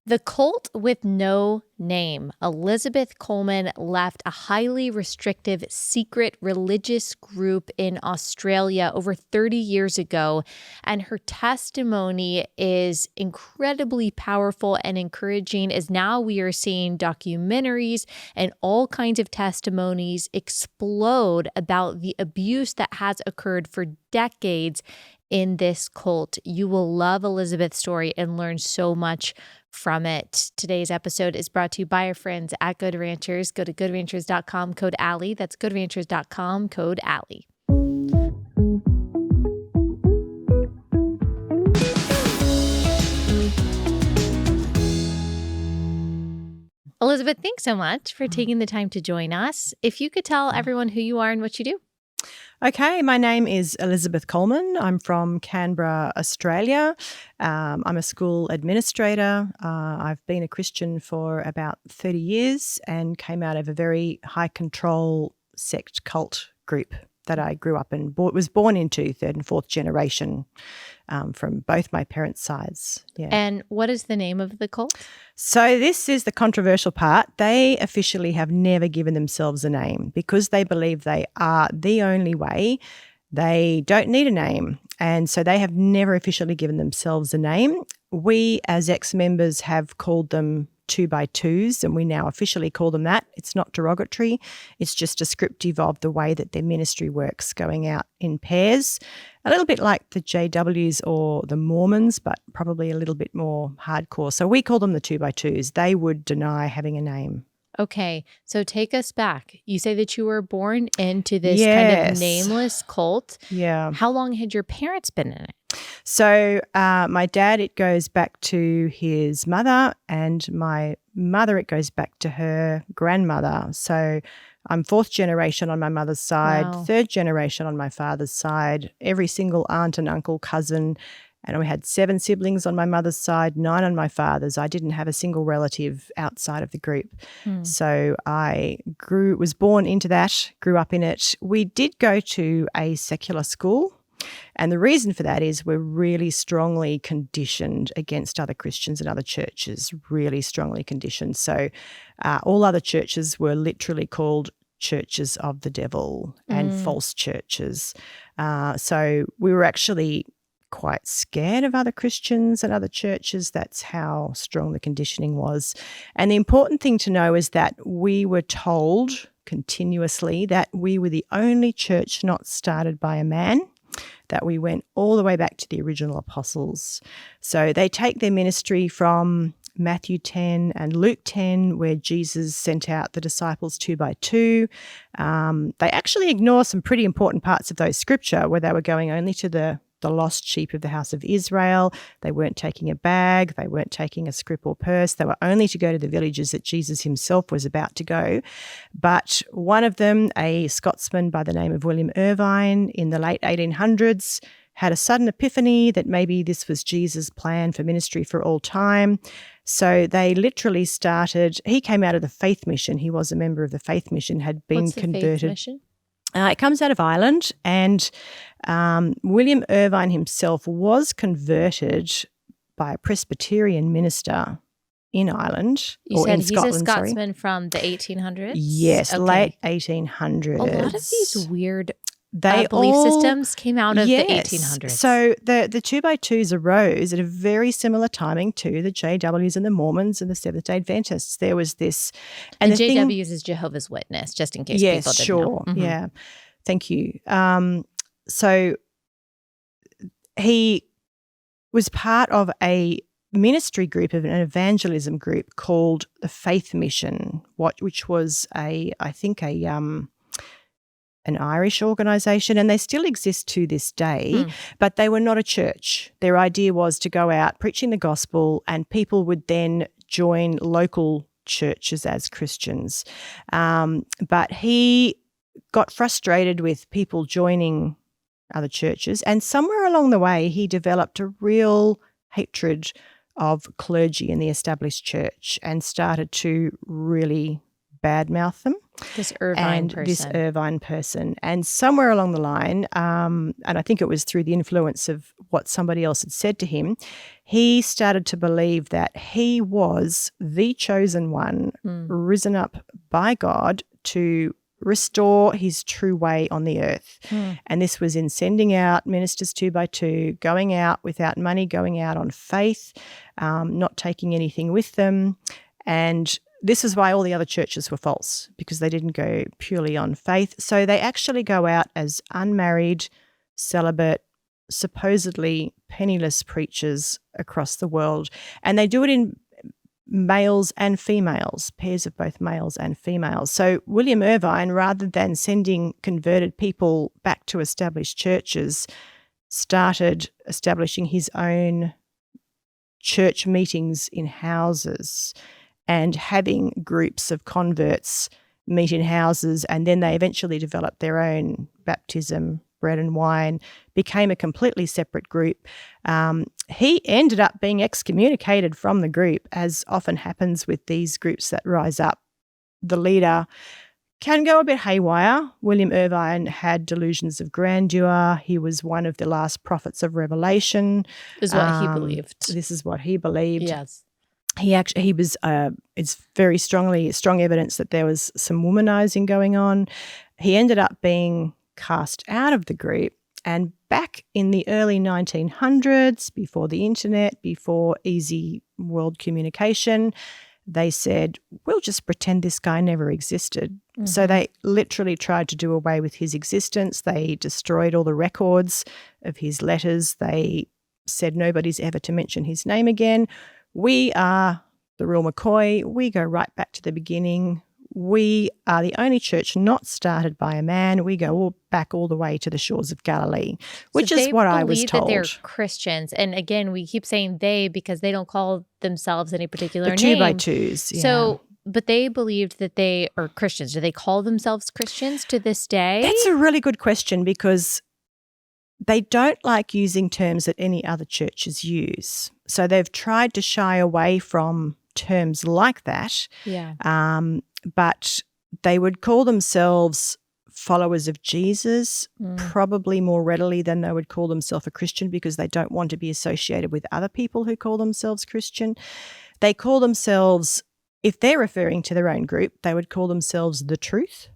The cult with no name. Elizabeth Coleman left a highly restrictive secret religious group in Australia over 30 years ago, and her testimony is incredibly powerful and encouraging as now we are seeing documentaries and all kinds of testimonies explode about the abuse that has occurred for decades in this cult. You will love Elizabeth's story and learn so much from it. Today's episode is brought to you by our friends at Good Ranchers. Go to goodranchers.com, code Allie. That's goodranchers.com, code Allie. Elizabeth, thanks so much for taking the time to join us. If you could tell everyone who you are and what you do. Okay, my name is Elizabeth Coleman. I'm from Canberra, Australia. I'm a school administrator. I've been a Christian for about 30 years and came out of a very high control sect cult group that I grew up in, was born into, third and fourth generation from both my parents' sides. Yeah. And what is the name of the cult? So this is the controversial part. They officially have never given themselves a name because they believe they are the only way. They don't need a name. And so they have never officially given themselves a name. We as ex-members have called them 2x2s, and we now officially call them that. It's not derogatory. It's just descriptive of the way that their ministry works, going out in pairs, a little bit like the JWs or the Mormons, but probably a little bit more hardcore. So we call them the 2x2s. They would deny having a name. Okay, so take us back. You say that you were born into this kind Yes. of nameless cult. Yeah. How long had your parents been in it? So my dad, it goes back to his mother, and my mother, it goes back to her grandmother. So I'm fourth generation on my mother's side, Wow. third generation on my father's side, every single aunt and uncle, cousin. And we had 7 siblings on my mother's side, 9 on my father's. I didn't have a single relative outside of the group. So I was born into that, grew up in it. We did go to a secular school. And the reason for that is we're really strongly conditioned against other Christians and other churches, really strongly conditioned. So all other churches were literally called churches of the devil and false churches. So we were actually quite scared of other Christians and other churches. That's how strong the conditioning was. And the important thing to know is that we were told continuously that we were the only church not started by a man, that we went all the way back to the original apostles. So they take their ministry from Matthew 10 and Luke 10, where Jesus sent out the disciples 2x2. They actually ignore some pretty important parts of those scripture where they were going only to the lost sheep of the house of Israel. They weren't taking a bag. They weren't taking a scrip or purse. They were only to go to the villages that Jesus himself was about to go. But one of them, a Scotsman by the name of William Irvine, in the late 1800s, had a sudden epiphany that maybe this was Jesus' plan for ministry for all time. So they literally started, he came out of the Faith Mission. He was a member of the Faith Mission, had been What's the converted. Faith Mission? It comes out of Ireland, and William Irvine himself was converted by a Presbyterian minister in Ireland. You or said in he's Scotland, a sorry. Scotsman from the 1800s? Yes, Okay. late 1800s. A lot of these weird They belief all- systems came out of Yes. the 1800s. So the 2x2s arose at a very similar timing to the JWs and the Mormons and the Seventh-day Adventists. There was this... and the thing- JWs is Jehovah's Witness, just in case Yes, people didn't sure. know. Mhm. Yeah. Thank you. So he was part of a ministry group, of an evangelism group called the Faith Mission, which was an Irish organisation, and they still exist to this day, but they were not a church. Their idea was to go out preaching the gospel, and people would then join local churches as Christians. But he got frustrated with people joining other churches, and somewhere along the way he developed a real hatred of clergy in the established church and started to really badmouth them. This Irvine person. And somewhere along the line, and I think it was through the influence of what somebody else had said to him, he started to believe that he was the chosen one, risen up by God to restore his true way on the earth. And this was in sending out ministers 2 by 2, going out without money, going out on faith, not taking anything with them. And this is why all the other churches were false, because they didn't go purely on faith. So they actually go out as unmarried, celibate, supposedly penniless preachers across the world. And they do it in males and females, pairs of both males and females. So William Irvine, rather than sending converted people back to established churches, started establishing his own church meetings in houses and having groups of converts meet in houses, and then they eventually developed their own baptism, bread and wine, became a completely separate group. He ended up being excommunicated from the group, as often happens with these groups that rise up. The leader can go a bit haywire. William Irvine had delusions of grandeur. He was one of the last prophets of Revelation. Is what he believed. This is what he believed. Yes. He was, it's very strong evidence that there was some womanizing going on. He ended up being cast out of the group, and back in the early 1900s, before the internet, before easy world communication, they said, we'll just pretend this guy never existed. So they literally tried to do away with his existence. They destroyed all the records of his letters. They said nobody's ever to mention his name again. We are the real McCoy. We go right back to the beginning. We are the only church not started by a man. We go back all the way to the shores of Galilee, which is what I was told. That they're Christians. And again, we keep saying they because they don't call themselves any particular name. 2 by 2s. Yeah. So, but they believed that they are Christians. Do they call themselves Christians to this day? That's a really good question, because they don't like using terms that any other churches use. So they've tried to shy away from terms like that. Yeah. But they would call themselves followers of Jesus probably more readily than they would call themselves a Christian, because they don't want to be associated with other people who call themselves Christian. They call themselves, if they're referring to their own group, they would call themselves the truth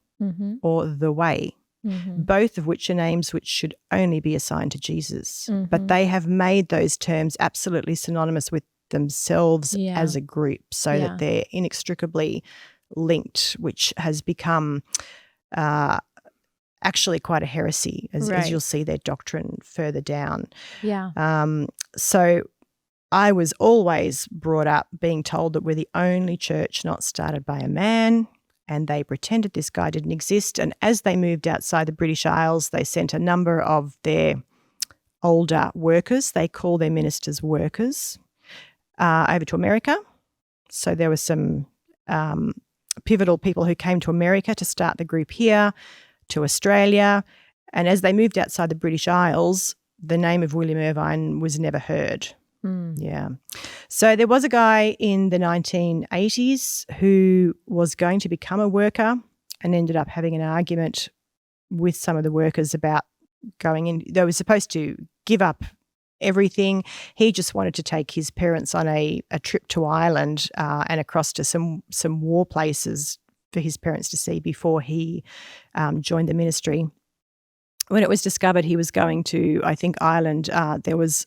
or the way. Both of which are names which should only be assigned to Jesus. But they have made those terms absolutely synonymous with themselves as a group, so that they're inextricably linked, which has become actually quite a heresy, as you'll see their doctrine further down. So I was always brought up being told that we're the only church not started by a man, and they pretended this guy didn't exist. And as they moved outside the British Isles, they sent a number of their older workers, they call their ministers workers, over to America. So there were some pivotal people who came to America to start the group here, to Australia. And as they moved outside the British Isles, the name of William Irvine was never heard. Yeah. So there was a guy in the 1980s who was going to become a worker and ended up having an argument with some of the workers about going in. They were supposed to give up everything. He just wanted to take his parents on a trip to Ireland and across to some war places for his parents to see before he joined the ministry. When it was discovered he was going to, I think, Ireland, there was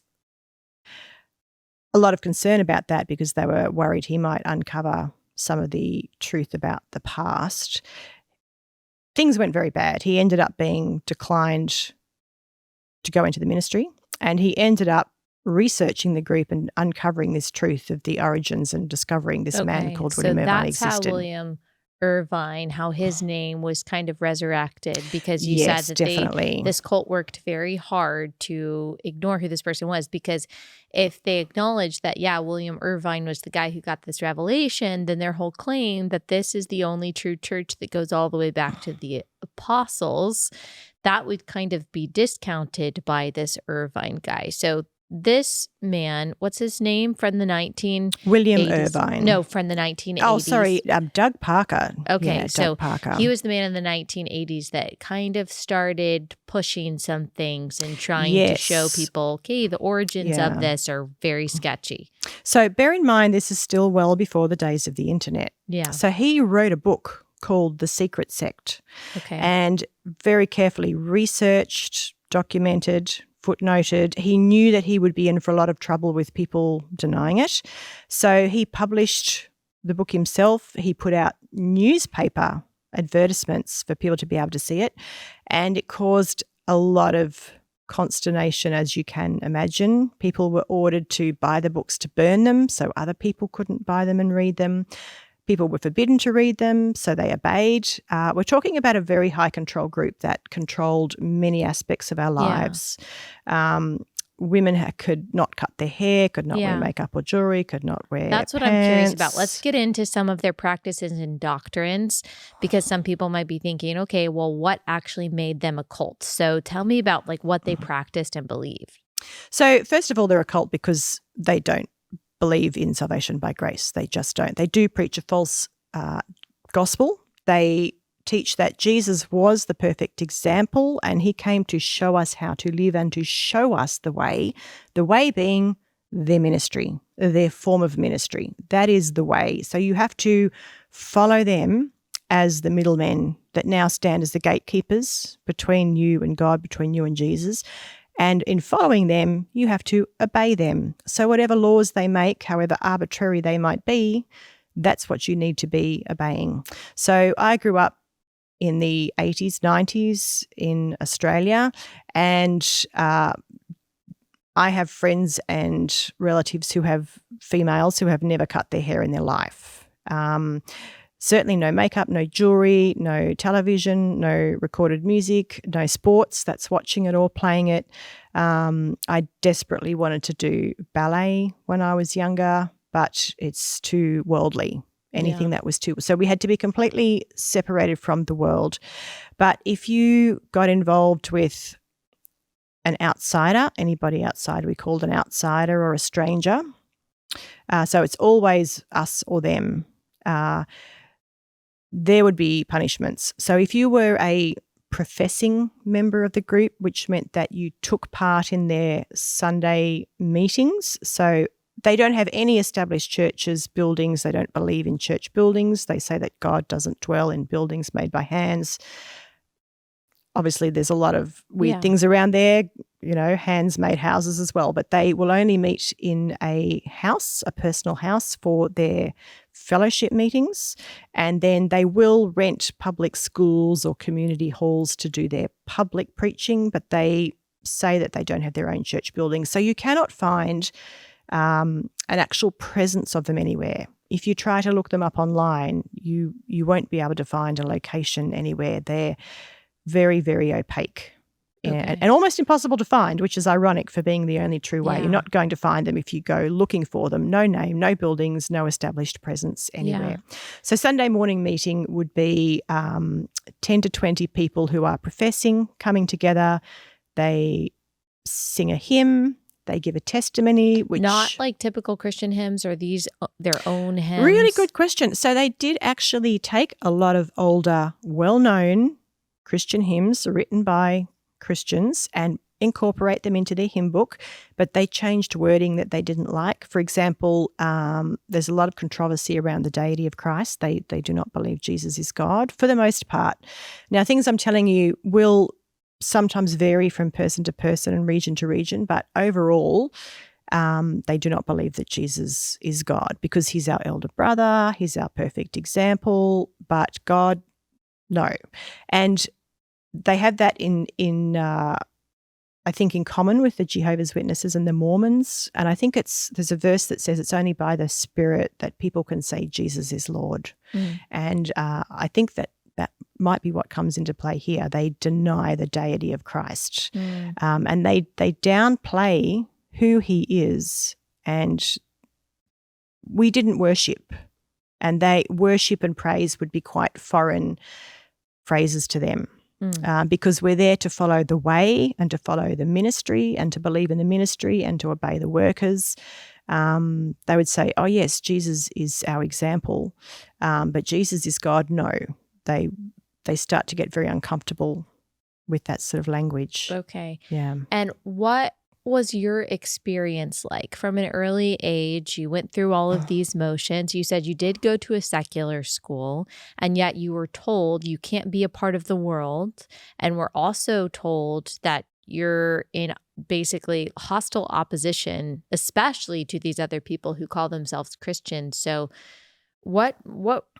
a lot of concern about that, because they were worried he might uncover some of the truth about the past. Things went very bad. He ended up being declined to go into the ministry, and he ended up researching the group and uncovering this truth of the origins and discovering this man called William Irvine existed. So that's how William Irvine, how his name was kind of resurrected, because you said that this cult worked very hard to ignore who this person was, because if they acknowledged that, William Irvine was the guy who got this revelation, then their whole claim that this is the only true church that goes all the way back to the apostles, that would kind of be discounted by this Irvine guy. So this man, what's his name from the 1980s? William Irvine. No, from the 1980s. Oh, sorry, Doug Parker. Okay, yeah, so Doug Parker. he was the man in the 1980s that kind of started pushing some things and trying to show people, okay, the origins of this are very sketchy. So bear in mind, this is still well before the days of the internet. Yeah. So he wrote a book called The Secret Sect. Okay. And very carefully researched, documented, footnoted. He knew that he would be in for a lot of trouble with people denying it. So he published the book himself. He put out newspaper advertisements for people to be able to see it. And it caused a lot of consternation, as you can imagine. People were ordered to buy the books to burn them so other people couldn't buy them and read them. People were forbidden to read them, so they obeyed. We're talking about a very high control group that controlled many aspects of our lives. Women could not cut their hair, could not wear makeup or jewelry, could not wear That's what pants. I'm curious about. Let's get into some of their practices and doctrines, because some people might be thinking, okay, well, what actually made them a cult? So tell me about like what they practiced and believed. So first of all, they're a cult because they don't believe in salvation by grace. They just don't. They do preach a false gospel. They teach that Jesus was the perfect example and he came to show us how to live and to show us the way being their ministry, their form of ministry. That is the way. So you have to follow them as the middlemen that now stand as the gatekeepers between you and God, between you and Jesus. And in following them, you have to obey them. So whatever laws they make, however arbitrary they might be, that's what you need to be obeying. So I grew up in the 80s, 90s in Australia, and I have friends and relatives who have females who have never cut their hair in their life. Certainly no makeup, no jewelry, no television, no recorded music, no sports. That's watching it or playing it. I desperately wanted to do ballet when I was younger, but it's too worldly. Anything that was too... So we had to be completely separated from the world. But if you got involved with an outsider, anybody outside, we called an outsider or a stranger. So it's always us or them. There would be punishments. So if you were a professing member of the group, which meant that you took part in their Sunday meetings, so they don't have any established churches, buildings. They don't believe in church buildings. They say that God doesn't dwell in buildings made by hands. Obviously, there's a lot of weird things around there, hands-made houses as well, but they will only meet in a house, a personal house for their fellowship meetings, and then they will rent public schools or community halls to do their public preaching, but they say that they don't have their own church buildings. So you cannot find an actual presence of them anywhere. If you try to look them up online, you won't be able to find a location anywhere. They're very, very opaque and almost impossible to find, which is ironic for being the only true way. You're not going to find them if you go looking for them. No name, no buildings, no established presence anywhere. So Sunday morning meeting would be 10 to 20 people who are professing, coming together. They sing a hymn. They give a testimony, which... Not like typical Christian hymns, or these their own hymns? Really good question. So they did actually take a lot of older, well-known Christian hymns written by Christians and incorporate them into their hymn book, but they changed wording that they didn't like. For example, there's a lot of controversy around the deity of Christ. They do not believe Jesus is God for the most part. Now, things I'm telling you will sometimes vary from person to person and region to region, but overall, they do not believe that Jesus is God because he's our elder brother, he's our perfect example, but God, no. And they have that I think in common with the Jehovah's Witnesses and the Mormons. And I think there's a verse that says it's only by the Spirit that people can say Jesus is Lord. And I think that might be what comes into play here. They deny the deity of Christ, and they downplay who he is. And we didn't worship, and they worship and praise would be quite foreign phrases to them. because we're there to follow the way and to follow the ministry and to believe in the ministry and to obey the workers. They would say, oh, yes, Jesus is our example, but Jesus is God. No, they start to get very uncomfortable with that sort of language. Okay. Yeah. And what was your experience like from an early age? You went through all of these motions. You said you did go to a secular school, and yet you were told you can't be a part of the world. And we're also told that you're in basically hostile opposition, especially to these other people who call themselves Christians. So what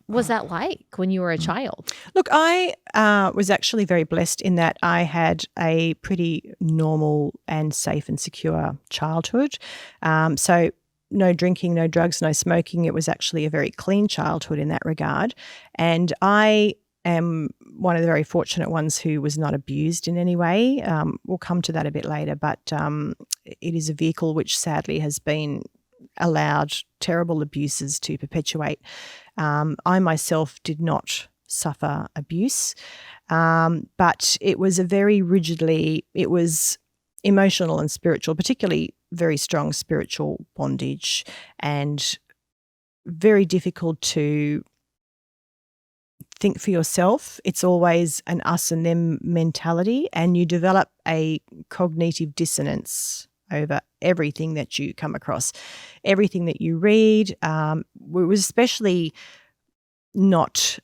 was that like when you were a child? Look, I was actually very blessed in that I had a pretty normal and safe and secure childhood. So no drinking, no drugs, no smoking. It was actually a very clean childhood in that regard. And I am one of the very fortunate ones who was not abused in any way. We'll come to that a bit later, but it is a vehicle which sadly has been allowed terrible abuses to perpetuate. I myself did not suffer abuse, but it was it was emotional and spiritual, particularly very strong spiritual bondage, and very difficult to think for yourself. It's always an us and them mentality, and you develop a cognitive dissonance over everything that you come across, everything that you read. It was especially not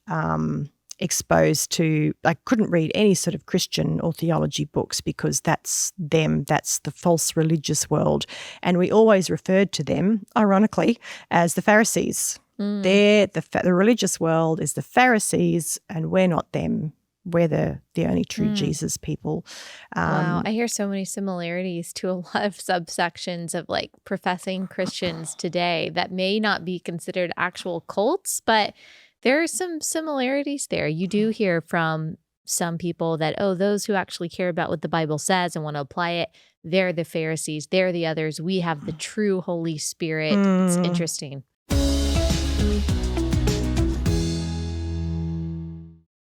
exposed to, I couldn't read any sort of Christian or theology books because that's the false religious world. And we always referred to them, ironically, as the Pharisees. They're the religious world is the Pharisees, and we're not them. We're the only true Jesus people. Wow, I hear so many similarities to a lot of subsections of like professing Christians today that may not be considered actual cults, but there are some similarities there. You do hear from some people that, oh, those who actually care about what the Bible says and want to apply it, they're the Pharisees, they're the others. We have the true Holy Spirit. It's interesting.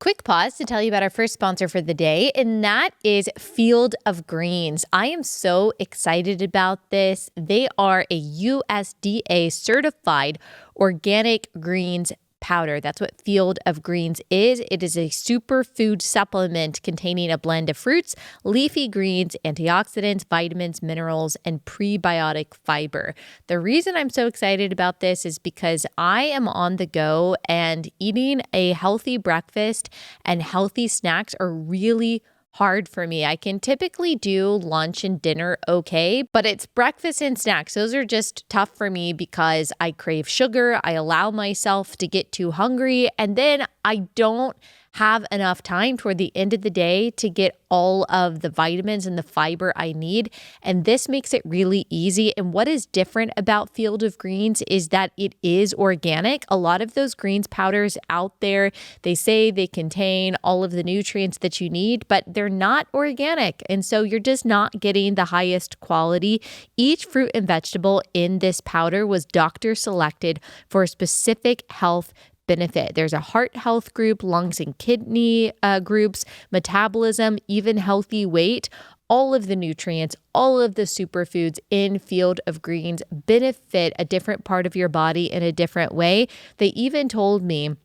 Quick pause to tell you about our first sponsor for the day, and that is Field of Greens. I am so excited about this. They are a USDA certified organic greens powder. That's what Field of Greens is. It is a superfood supplement containing a blend of fruits, leafy greens, antioxidants, vitamins, minerals, and prebiotic fiber. The reason I'm so excited about this is because I am on the go, and eating a healthy breakfast and healthy snacks are really hard for me. I can typically do lunch and dinner okay, but it's breakfast and snacks. Those are just tough for me because I crave sugar. I allow myself to get too hungry, and then I don't have enough time toward the end of the day to get all of the vitamins and the fiber I need. And this makes it really easy. And what is different about Field of Greens is that it is organic. A lot of those greens powders out there, they say they contain all of the nutrients that you need, but they're not organic. And so you're just not getting the highest quality. Each fruit and vegetable in this powder was doctor selected for a specific health benefit. There's a heart health group, lungs and kidney groups, metabolism, even healthy weight. All of the nutrients, all of the superfoods in Field of Greens benefit a different part of your body in a different way. They even told me,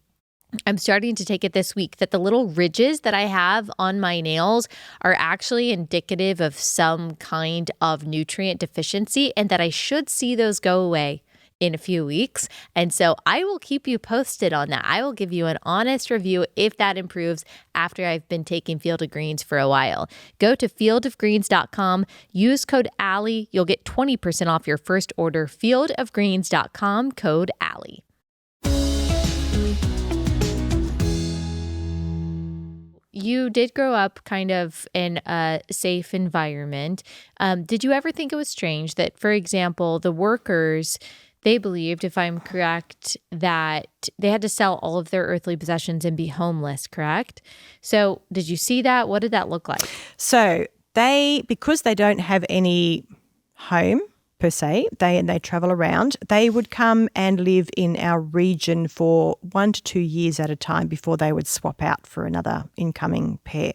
I'm starting to take it this week, that the little ridges that I have on my nails are actually indicative of some kind of nutrient deficiency, and that I should see those go away in a few weeks. And so I will keep you posted on that. I will give you an honest review if that improves after I've been taking Field of Greens for a while. Go to fieldofgreens.com, use code Allie. You'll get 20% off your first order. Fieldofgreens.com, code Allie. You did grow up kind of in a safe environment. Did you ever think it was strange that, for example, the workers, they believed, if I'm correct, that they had to sell all of their earthly possessions and be homeless, correct? So did you see that? What did that look like? So because they don't have any home, per se. They travel around. They would come and live in our region for 1 to 2 years at a time before they would swap out for another incoming pair,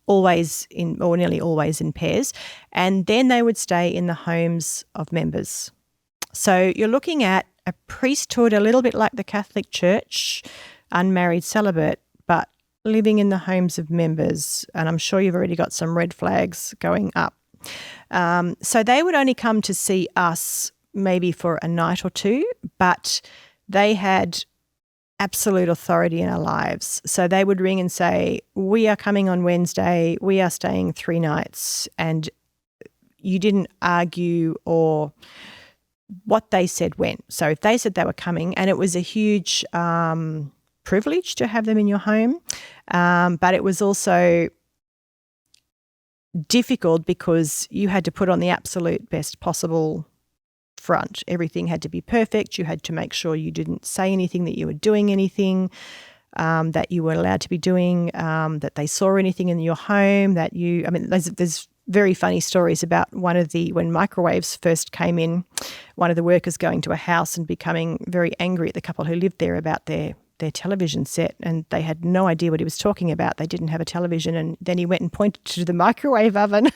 nearly always in pairs. And then they would stay in the homes of members. So you're looking at a priesthood a little bit like the Catholic Church, unmarried celibate, but living in the homes of members. And I'm sure you've already got some red flags going up. So they would only come to see us maybe for a night or two, but they had absolute authority in our lives. So they would ring and say, we are coming on Wednesday, we are staying 3 nights, and you didn't argue, or what they said went. So if they said they were coming, and it was a huge privilege to have them in your home, but it was also difficult because you had to put on the absolute best possible front. Everything had to be perfect. You had to make sure you didn't say anything, that you were doing anything that you were allowed to be doing, that they saw anything in your home that you, I mean, there's very funny stories about when microwaves first came in, one of the workers going to a house and becoming very angry at the couple who lived there about their television set, and they had no idea what he was talking about. They didn't have a television, and then he went and pointed to the microwave oven.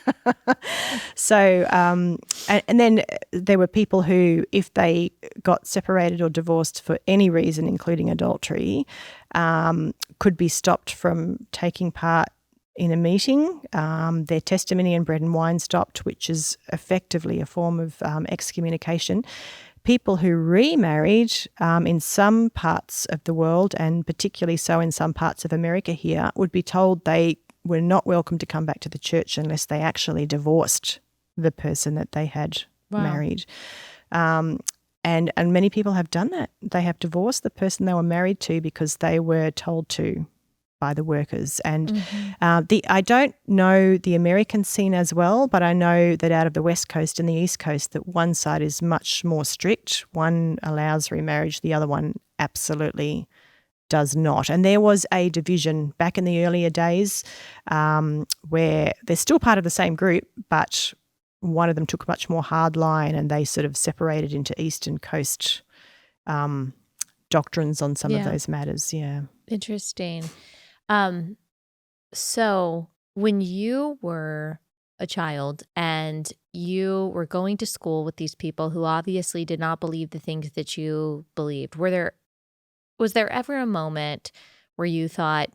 So, and then there were people who, if they got separated or divorced for any reason, including adultery, could be stopped from taking part in a meeting. Their testimony and bread and wine stopped, which is effectively a form of excommunication. People who remarried in some parts of the world, and particularly so in some parts of America here, would be told they were not welcome to come back to the church unless they actually divorced the person that they had married. And many people have done that. They have divorced the person they were married to because they were told to by the workers. And I don't know the American scene as well, but I know that out of the West Coast and the East Coast, that one side is much more strict. One allows remarriage, the other one absolutely does not. And there was a division back in the earlier days where they're still part of the same group, but one of them took a much more hard line, and they sort of separated into East and Coast doctrines on some of those matters. Yeah. Interesting. So when you were a child and you were going to school with these people who obviously did not believe the things that you believed, was there ever a moment where you thought,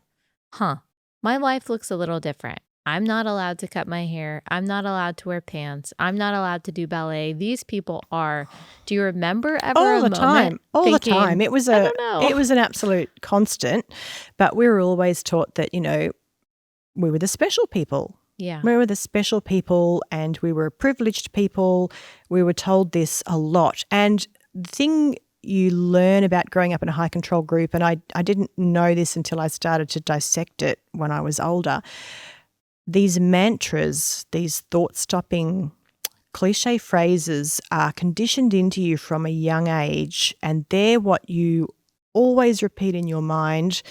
my life looks a little different. I'm not allowed to cut my hair. I'm not allowed to wear pants. I'm not allowed to do ballet. These people are. Do you remember ever all a the moment time? All the thinking, time. It was an absolute constant. But we were always taught that, we were the special people. Yeah. We were the special people, and we were privileged people. We were told this a lot. And the thing you learn about growing up in a high control group, and I didn't know this until I started to dissect it when I was older. These mantras, these thought-stopping cliche phrases are conditioned into you from a young age, and they're what you always repeat in your mind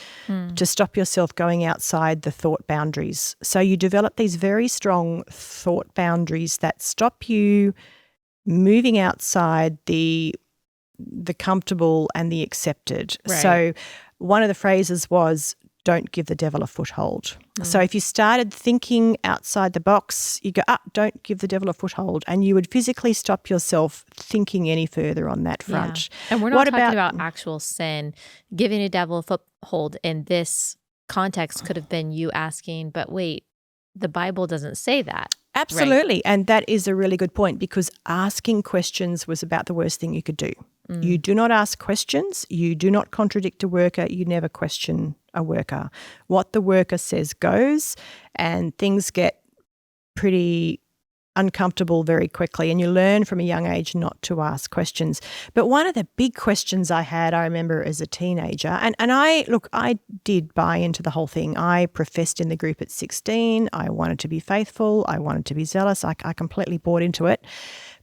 to stop yourself going outside the thought boundaries. So you develop these very strong thought boundaries that stop you moving outside the comfortable and the accepted. Right. So one of the phrases was, don't give the devil a foothold. So if you started thinking outside the box, you go, don't give the devil a foothold, and you would physically stop yourself thinking any further on that front. Yeah. And we're not talking about actual sin. Giving a devil a foothold in this context could have been you asking, but wait, the Bible doesn't say that. Absolutely. Right? And that is a really good point, because asking questions was about the worst thing you could do. You do not ask questions. You do not contradict a worker. You never question a worker. What the worker says goes, and things get pretty uncomfortable very quickly, and you learn from a young age not to ask questions. But one of the big questions I remember as a teenager, and I did buy into the whole thing. I professed in the group at 16. I wanted to be faithful. I wanted to be zealous. I completely bought into it.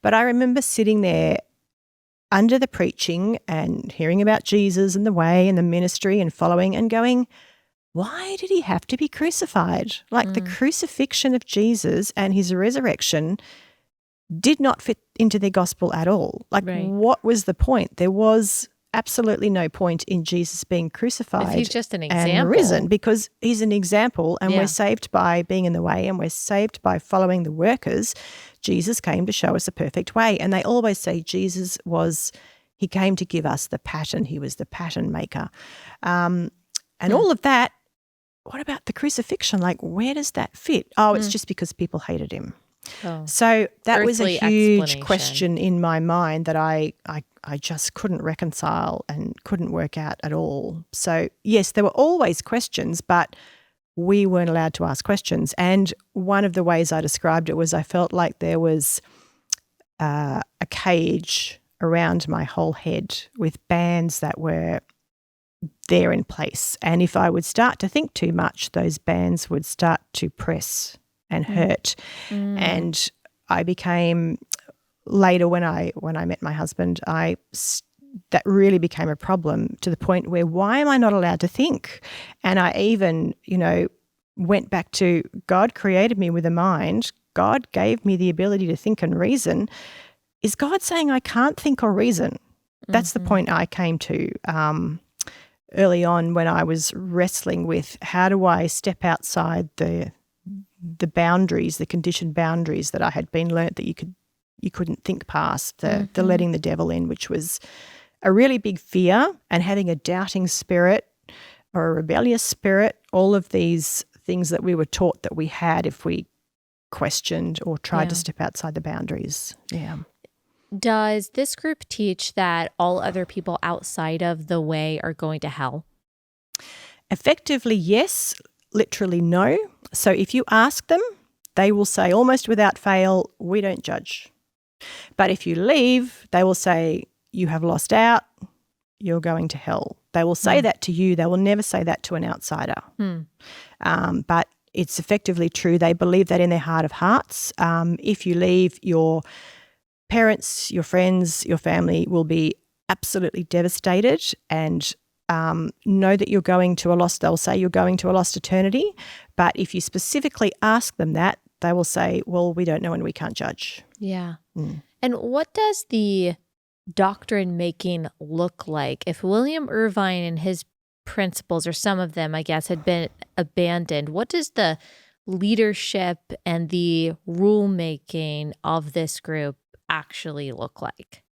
But I remember sitting there under the preaching and hearing about Jesus and the way and the ministry and following, and going, why did he have to be crucified? Like the crucifixion of Jesus and his resurrection did not fit into their gospel at all. Like, what was the point? There was absolutely no point in Jesus being crucified if he's just an example. and risen, because he's an example, and we're saved by being in the way, and we're saved by following the workers. Jesus came to show us a perfect way. And they always say he came to give us the pattern. He was the pattern maker. And all of that, what about the crucifixion? Like, where does that fit? Oh, it's just because people hated him. Oh. So that was a huge explanation. question in my mind that I just couldn't reconcile and couldn't work out at all. So yes, there were always questions, but we weren't allowed to ask questions. And one of the ways I described it was I felt like there was a cage around my whole head with bands that were there in place. And if I would start to think too much, those bands would start to press and hurt. And I became, later when I met my husband, that really became a problem, to the point where, why am I not allowed to think? And I even, went back to, God created me with a mind. God gave me the ability to think and reason. Is God saying I can't think or reason? That's the point I came to early on, when I was wrestling with, how do I step outside the boundaries, the conditioned boundaries that I had been learnt that you couldn't think past, the letting the devil in, which was a really big fear, and having a doubting spirit or a rebellious spirit, all of these things that we were taught that we had if we questioned or tried to step outside the boundaries. Yeah. Does this group teach that all other people outside of the way are going to hell? Effectively, yes. Literally, no. So if you ask them, they will say almost without fail, we don't judge. But if you leave, they will say, you have lost out, you're going to hell. They will say that to you. They will never say that to an outsider. But it's effectively true. They believe that in their heart of hearts. If you leave, your parents, your friends, your family will be absolutely devastated, and know that you're going to they'll say you're going to a lost eternity. But if you specifically ask them that, they will say, well, we don't know and we can't judge. Yeah. And what does the doctrine making look like? If William Irvine and his principles, or some of them, I guess, had been abandoned, what does the leadership and the rule making of this group actually look like?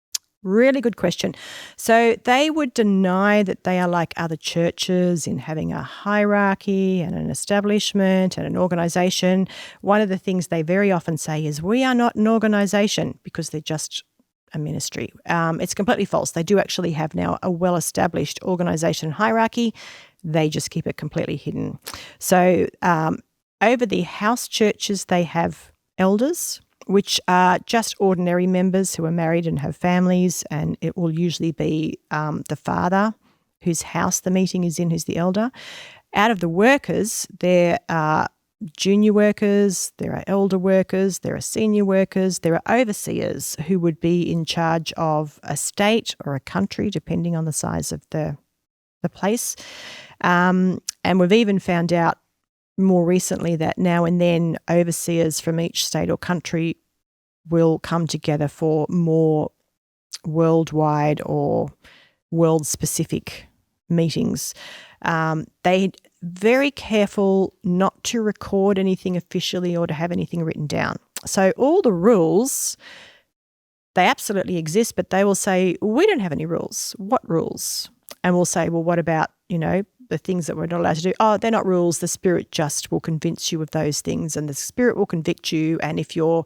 Really good question. So they would deny that they are like other churches in having a hierarchy and an establishment and an organization. One of the things they very often say is, we are not an organization, because they're just a ministry. It's completely false. They do actually have now a well-established organization hierarchy. They just keep it completely hidden. So over the house churches, they have elders, which are just ordinary members who are married and have families, and it will usually be the father whose house the meeting is in, who's the elder. Out of the workers, there are junior workers, there are elder workers, there are senior workers, there are overseers who would be in charge of a state or a country, depending on the size of the place. And we've even found out more recently that now and then overseers from each state or country will come together for more worldwide or world-specific meetings. They're very careful not to record anything officially or to have anything written down. So all the rules, they absolutely exist, but they will say, we don't have any rules. What rules? And we'll say, well, what about, the things that we're not allowed to do? Oh, they're not rules. The Spirit just will convince you of those things, and the Spirit will convict you. And if you're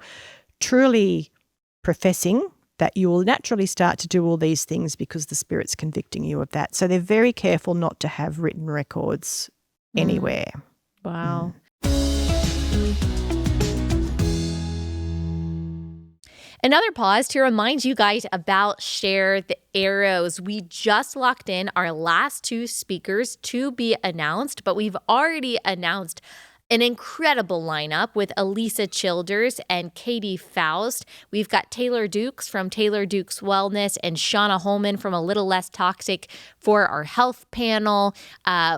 truly professing that, you will naturally start to do all these things because the Spirit's convicting you of that. So they're very careful not to have written records anywhere. Wow. Another pause to remind you guys about Share the Arrows. We just locked in our last 2 speakers to be announced, but we've already announced an incredible lineup with Elisa Childers and Katie Faust. We've got Taylor Dukes from Taylor Dukes Wellness and Shauna Holman from A Little Less Toxic for our health panel.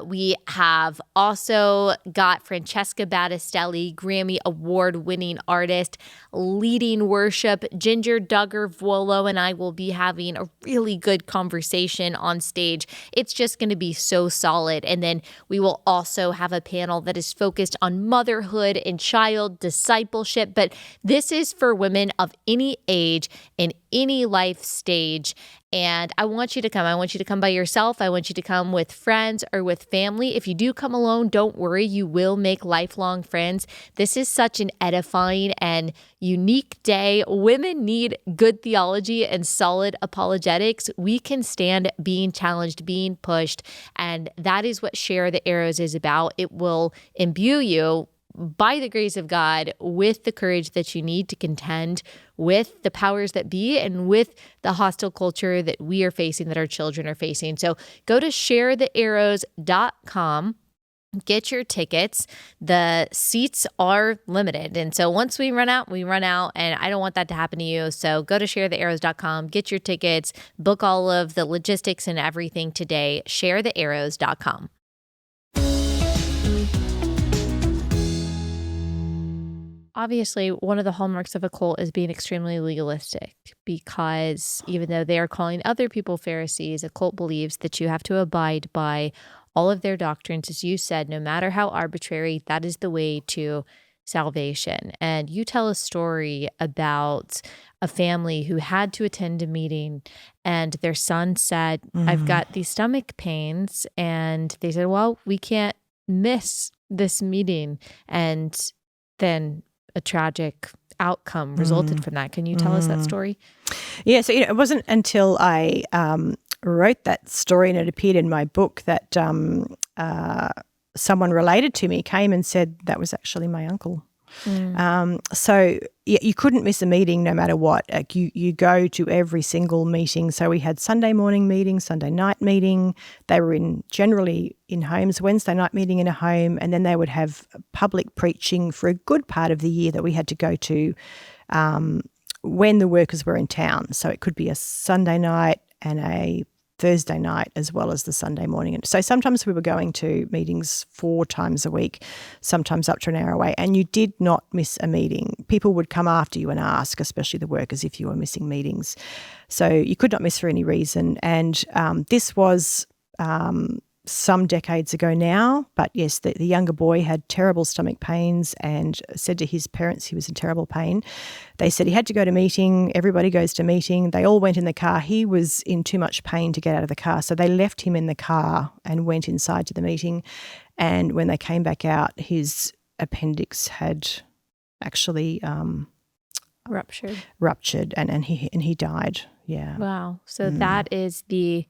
We have also got Francesca Battistelli, Grammy Award-winning artist, leading worship. Ginger Duggar Vuolo and I will be having a really good conversation on stage. It's just going to be so solid. And then we will also have a panel that is focused on motherhood and child discipleship. But this is for women of any age in any life stage. And I want you to come. I want you to come by yourself. I want you to come with friends or with family. If you do come alone, don't worry. You will make lifelong friends. This is such an edifying and unique day. Women need good theology and solid apologetics. We can stand being challenged, being pushed. And that is what Share the Arrows is about. It will imbue you by the grace of God with the courage that you need to contend with the powers that be and with the hostile culture that we are facing, that our children are facing. So go to sharethearrows.com. Get your tickets. The seats are limited. And so once we run out, we run out. And I don't want that to happen to you. So go to sharethearrows.com, get your tickets, book all of the logistics and everything today. Sharethearrows.com. Obviously, one of the hallmarks of a cult is being extremely legalistic, because even though they are calling other people Pharisees, a cult believes that you have to abide by all of their doctrines. As you said, no matter how arbitrary, that is the way to salvation. And you tell a story about a family who had to attend a meeting, and their son said, I've got these stomach pains. And they said, well, we can't miss this meeting. And then a tragic outcome resulted from that. Can you tell us that story? Yeah, so it wasn't until I wrote that story and it appeared in my book that someone related to me came and said that was actually my uncle. So you couldn't miss a meeting no matter what. Like you go to every single meeting. So we had Sunday morning meeting, Sunday night meeting. They were generally in homes, Wednesday night meeting in a home, and then they would have public preaching for a good part of the year that we had to go to when the workers were in town. So it could be a Sunday night and a Thursday night as well as the Sunday morning. And so sometimes we were going to meetings 4 times a week, sometimes up to an hour away, and you did not miss a meeting. People would come after you and ask, especially the workers, if you were missing meetings. So you could not miss for any reason. And this was some decades ago now, but yes, the younger boy had terrible stomach pains and said to his parents he was in terrible pain. They said he had to go to meeting. Everybody goes to meeting. They all went in the car. He was in too much pain to get out of the car, so they left him in the car and went inside to the meeting. And when they came back out, his appendix had actually ruptured, and he died. Yeah. Wow. So that is the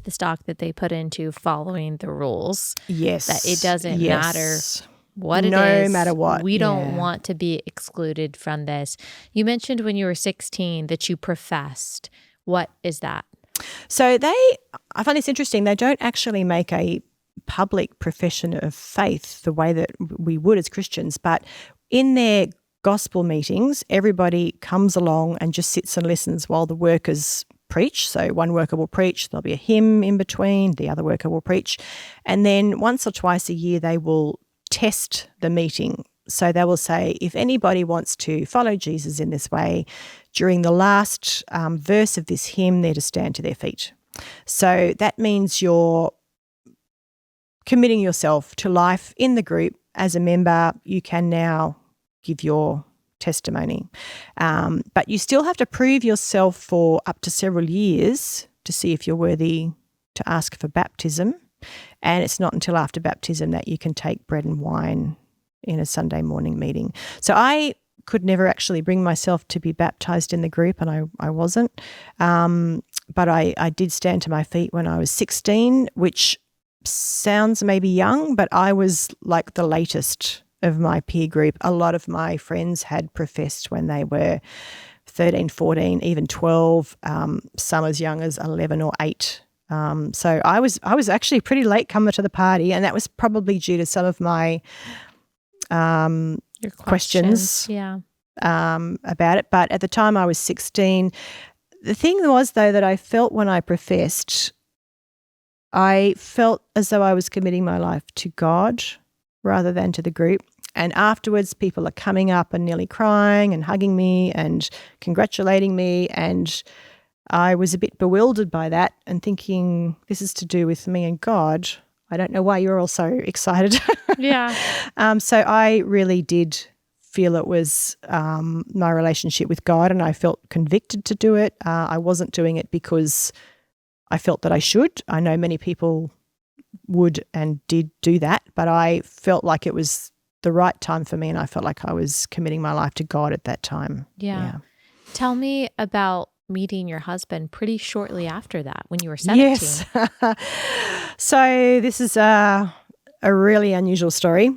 stock that they put into following the rules. Yes. That it doesn't matter what it is. No matter what. We don't want to be excluded from this. You mentioned when you were 16 that you professed. What is that? So I find this interesting. They don't actually make a public profession of faith the way that we would as Christians, but in their gospel meetings, everybody comes along and just sits and listens while the workers preach. So one worker will preach, there'll be a hymn in between, the other worker will preach. And then once or twice a year, they will test the meeting. So they will say, if anybody wants to follow Jesus in this way, during the last verse of this hymn, they're to stand to their feet. So that means you're committing yourself to life in the group as a member. You can now give your testimony. But you still have to prove yourself for up to several years to see if you're worthy to ask for baptism. And it's not until after baptism that you can take bread and wine in a Sunday morning meeting. So I could never actually bring myself to be baptized in the group, and I wasn't. But I did stand to my feet when I was 16, which sounds maybe young, but I was like the latest of my peer group. A lot of my friends had professed when they were 13, 14, even 12, some as young as 11 or 8. So I was actually a pretty late comer to the party, and that was probably due to some of my Your questions Yeah. about it. But at the time I was 16, the thing was, though, that I felt when I professed, I felt as though I was committing my life to God rather than to the group. And afterwards, people are coming up and nearly crying and hugging me and congratulating me. And I was a bit bewildered by that and thinking, this is to do with me and God. I don't know why you're all so excited. Yeah. So I really did feel it was my relationship with God, and I felt convicted to do it. I wasn't doing it because I felt that I should. I know many people would and did do that, but I felt like it was the right time for me, and I felt like I was committing my life to God at that time. Yeah. Tell me about meeting your husband pretty shortly after that when you were 17. Yes. So this is a really unusual story.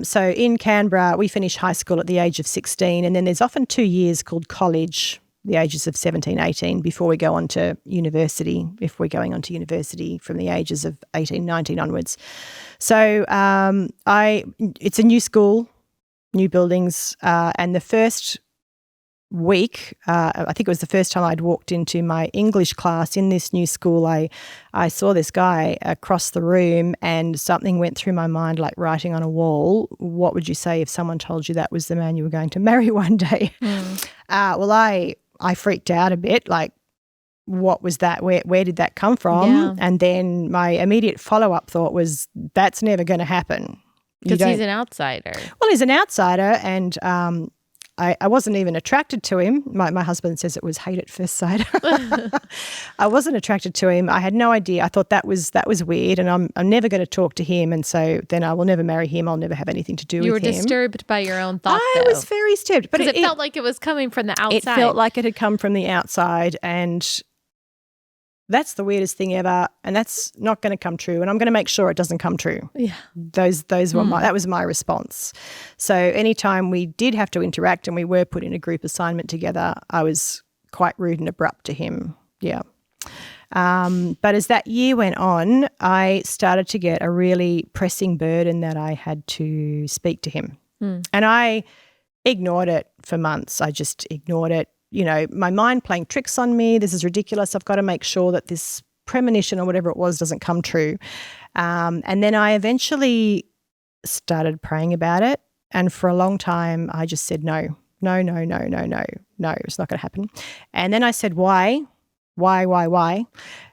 So in Canberra, we finish high school at the age of 16, and then there's often 2 years called college, the ages of 17, 18, before we go on to university, if we're going on to university from the ages of 18, 19 onwards. So it's a new school, new buildings, and the first week, I think it was the first time I'd walked into my English class in this new school, I saw this guy across the room, and something went through my mind like writing on a wall. What would you say if someone told you that was the man you were going to marry one day? Well, I freaked out a bit, like, what was that? Where did that come from? Yeah. And then my immediate follow-up thought was, that's never going to happen. Because he's an outsider. Well, he's an outsider, and I wasn't even attracted to him. My husband says it was hate at first sight. I wasn't attracted to him. I had no idea. I thought that was weird, and I'm never going to talk to him, and so then I will never marry him. I'll never have anything to do with him. You were disturbed by your own thought, I was very disturbed. But it felt like it was coming from the outside. It felt like it had come from the outside, and that's the weirdest thing ever, and that's not going to come true, and I'm going to make sure it doesn't come true. Yeah. Those were that was my response. So anytime we did have to interact and we were put in a group assignment together, I was quite rude and abrupt to him. Yeah. But as that year went on, I started to get a really pressing burden that I had to speak to him. And I ignored it for months. I just ignored it. You know, my mind playing tricks on me. This is ridiculous. I've got to make sure that this premonition or whatever it was doesn't come true. And then I eventually started praying about it. And for a long time, I just said, no, it's not going to happen. And then I said, why?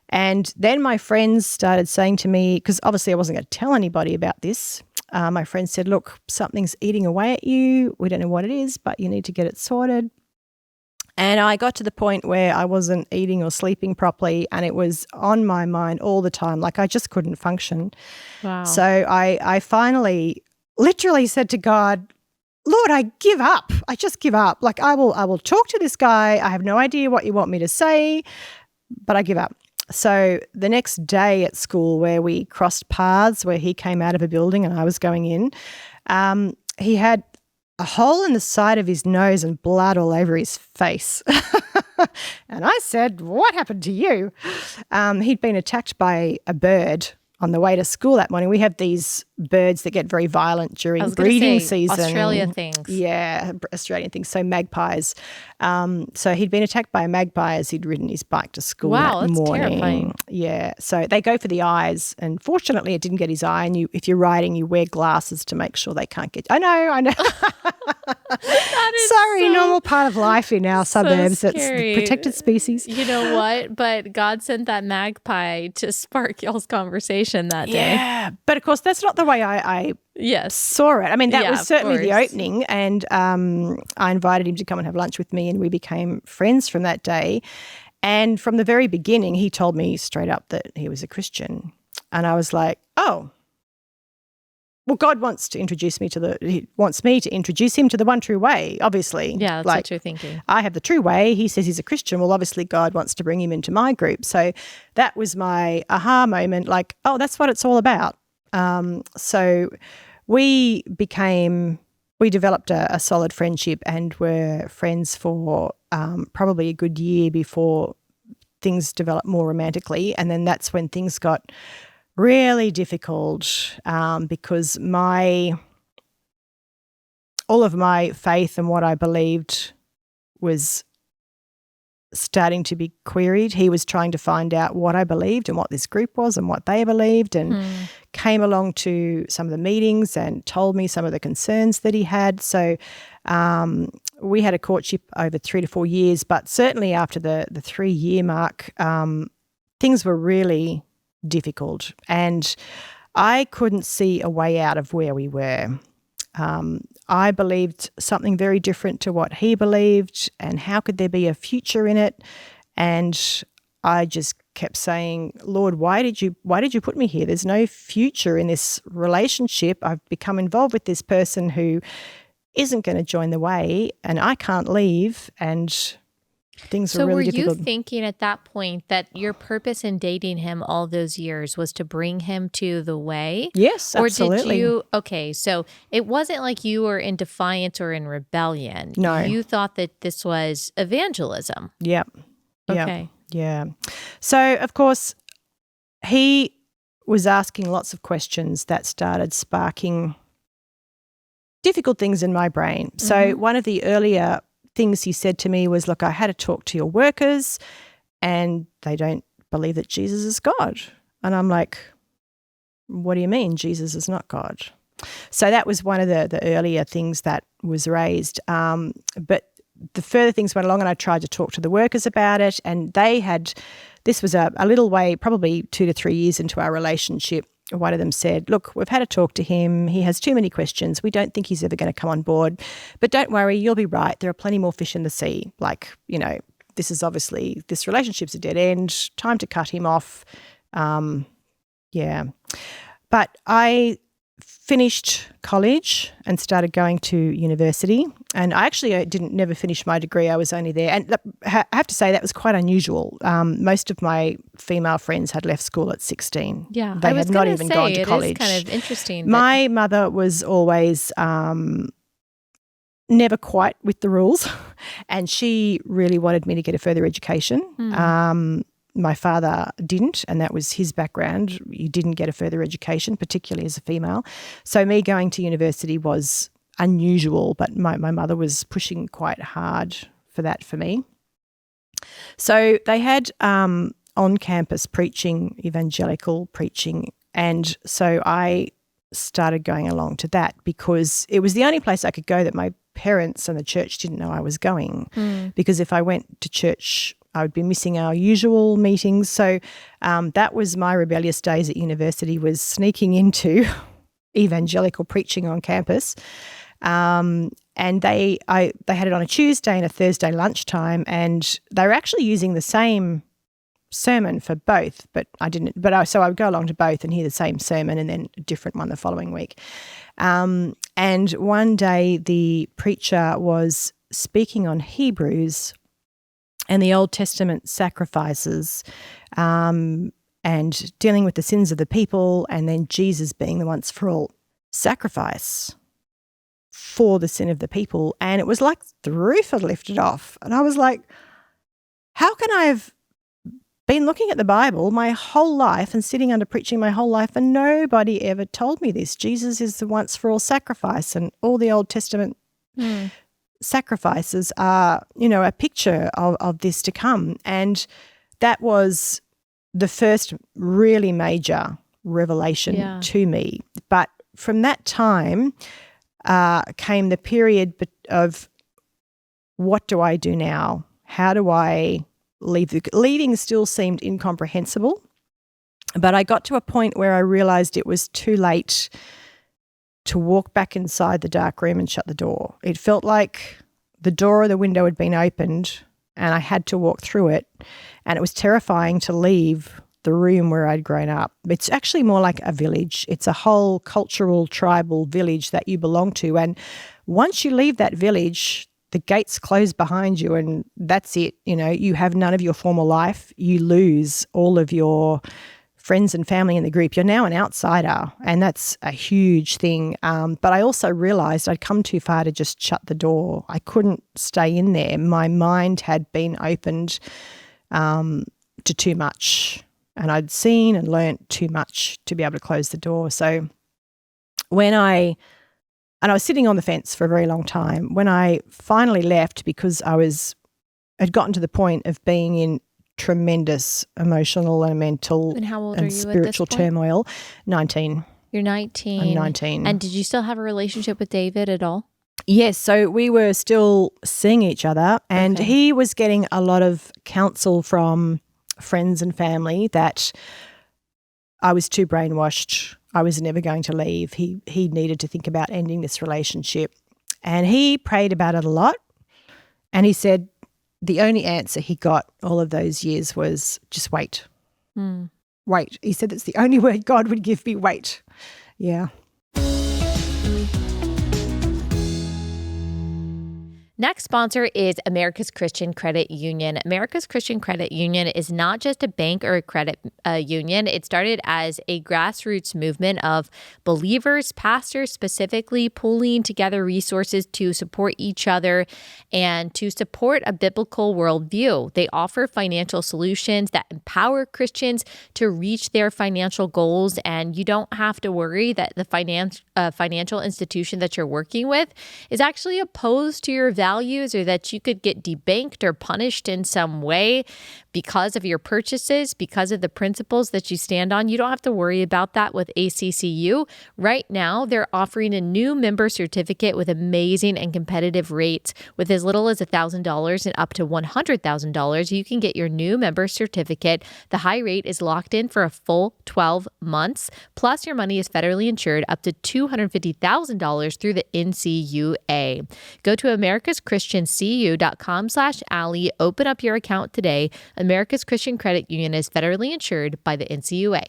And then my friends started saying to me, because obviously I wasn't going to tell anybody about this. My friends said, look, something's eating away at you. We don't know what it is, but you need to get it sorted. And I got to the point where I wasn't eating or sleeping properly, and it was on my mind all the time. Like, I just couldn't function. Wow. So I finally literally said to God, Lord, I give up. I just give up. Like, I will talk to this guy. I have no idea what you want me to say, but I give up. So the next day at school, where we crossed paths, where he came out of a building and I was going in, he had a hole in the side of his nose and blood all over his face. And I said, what happened to you? He'd been attacked by a bird on the way to school that morning. We have these birds that get very violent during breeding season. Australia things. Yeah, Australian things. So magpies. So he'd been attacked by a magpie as he'd ridden his bike to school that morning. Wow, that's terrifying. Yeah. So they go for the eyes, and fortunately it didn't get his eye. And if you're riding, you wear glasses to make sure they can't get you. I know. Sorry, normal part of life in our suburbs. It's the protected species. You know what? But God sent that magpie to spark y'all's conversation that day. Yeah. But of course, that's not the way I saw it. I mean, that was certainly the opening, and I invited him to come and have lunch with me, and we became friends from that day. And from the very beginning, he told me straight up that he was a Christian. And I was like, oh, well, God wants me to introduce him to the one true way, obviously. Yeah, that's what you're thinking. I have the true way. He says he's a Christian. Well, obviously God wants to bring him into my group. So that was my aha moment, like, oh, that's what it's all about. So we developed a solid friendship, and were friends for probably a good year before things developed more romantically. And then that's when things got really difficult, because my all of my faith and what I believed was starting to be queried. He was trying to find out what I believed and what this group was and what they believed, and came along to some of the meetings and told me some of the concerns that he had. So we had a courtship over 3 to 4 years, but certainly after the 3-year mark, things were really difficult, and I couldn't see a way out of where we were. I believed something very different to what he believed, and how could there be a future in it? And I just kept saying, Lord, why did you put me here? There's no future in this relationship. I've become involved with this person who isn't going to join the way, and I can't leave, and things were really difficult. So were you thinking at that point that your purpose in dating him all those years was to bring him to the way? Yes, absolutely. Or did you, so it wasn't like you were in defiance or in rebellion. No. You thought that this was evangelism. Yep. Okay. Yeah. So, of course, he was asking lots of questions that started sparking difficult things in my brain. So one of the earlier things he said to me was, look, I had to talk to your workers and they don't believe that Jesus is God. And I'm like, what do you mean Jesus is not God? So that was one of the earlier things that was raised. But the further things went along, and I tried to talk to the workers about it, and they had, this was a little way, probably 2 to 3 years into our relationship. One of them said, look, we've had to talk to him. He has too many questions. We don't think he's ever going to come on board. But don't worry, you'll be right. There are plenty more fish in the sea. Like, this is obviously, this relationship's a dead end. Time to cut him off. Yeah. But I finished college and started going to university, and I actually never finish my degree. I was only there, and I have to say that was quite unusual. Most of my female friends had left school at 16. Yeah, they had not even gone to college. It is kind of interesting. My mother was always never quite with the rules, and she really wanted me to get a further education. My father didn't, and that was his background. He didn't get a further education, particularly as a female. So me going to university was unusual, but my mother was pushing quite hard for that for me. So they had on-campus preaching, evangelical preaching, and so I started going along to that because it was the only place I could go that my parents and the church didn't know I was going, because if I went to church, I would be missing our usual meetings. So that was my rebellious days at university, was sneaking into evangelical preaching on campus. And they had it on a Tuesday and a Thursday lunchtime, and they were actually using the same sermon for both, but I didn't. So I would go along to both and hear the same sermon, and then a different one the following week. And one day the preacher was speaking on Hebrews and the Old Testament sacrifices, and dealing with the sins of the people, and then Jesus being the once for all sacrifice for the sin of the people. And it was like the roof had lifted off. And I was like, how can I have been looking at the Bible my whole life and sitting under preaching my whole life, and nobody ever told me this? Jesus is the once for all sacrifice, and all the Old Testament sacrifices are, a picture of this to come. And that was the first really major revelation to me. But from that time came the period of, what do I do now? How do I leave? Leaving still seemed incomprehensible, but I got to a point where I realized it was too late to walk back inside the dark room and shut the door. It felt like the door or the window had been opened and I had to walk through it, and it was terrifying to leave the room where I'd grown up. It's actually more like a village. It's a whole cultural, tribal village that you belong to, and once you leave that village, the gates close behind you and that's it. You have none of your former life. You lose all of your friends and family in the group. You're now an outsider, and that's a huge thing. But I also realised I'd come too far to just shut the door. I couldn't stay in there. My mind had been opened to too much, and I'd seen and learnt too much to be able to close the door. So when I And I was sitting on the fence for a very long time. When I finally left, because had gotten to the point of being in tremendous emotional and mental And how old and are you at this spiritual point? turmoil. 19. You're 19. I'm 19. And did you still have a relationship with David at all? Yes, so we were still seeing each other, and Okay. he was getting a lot of counsel from friends and family that I was too brainwashed. I was never going to leave. He needed to think about ending this relationship. And he prayed about it a lot, and he said the only answer he got all of those years was just wait. Wait. He said it's the only word God would give me, wait. Yeah. Next sponsor is America's Christian Credit Union. America's Christian Credit Union is not just a bank or a credit union. It started as a grassroots movement of believers, pastors specifically, pooling together resources to support each other and to support a biblical worldview. They offer financial solutions that empower Christians to reach their financial goals, and you don't have to worry that the financial institution that you're working with is actually opposed to your values, or that you could get debanked or punished in some way because of your purchases, because of the principles that you stand on. You don't have to worry about that with ACCU. Right now, they're offering a new member certificate with amazing and competitive rates. With as little as $1,000 and up to $100,000, you can get your new member certificate. The high rate is locked in for a full 12 months. Plus, your money is federally insured up to $250,000 through the NCUA. Go to americaschristiancu.com/Allie. Open up your account today. America's Christian Credit Union is federally insured by the NCUA.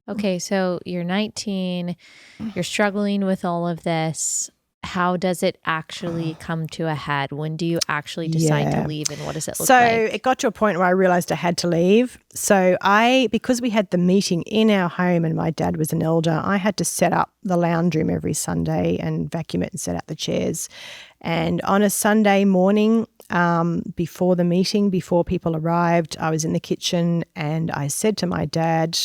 Okay, so you're 19, you're struggling with all of this. How does it actually come to a head? When do you actually decide to leave, and what does it look like? So it got to a point where I realised I had to leave. So because we had the meeting in our home and my dad was an elder, I had to set up the lounge room every Sunday and vacuum it and set out the chairs. And on a Sunday morning, before the meeting, before people arrived, I was in the kitchen and I said to my dad,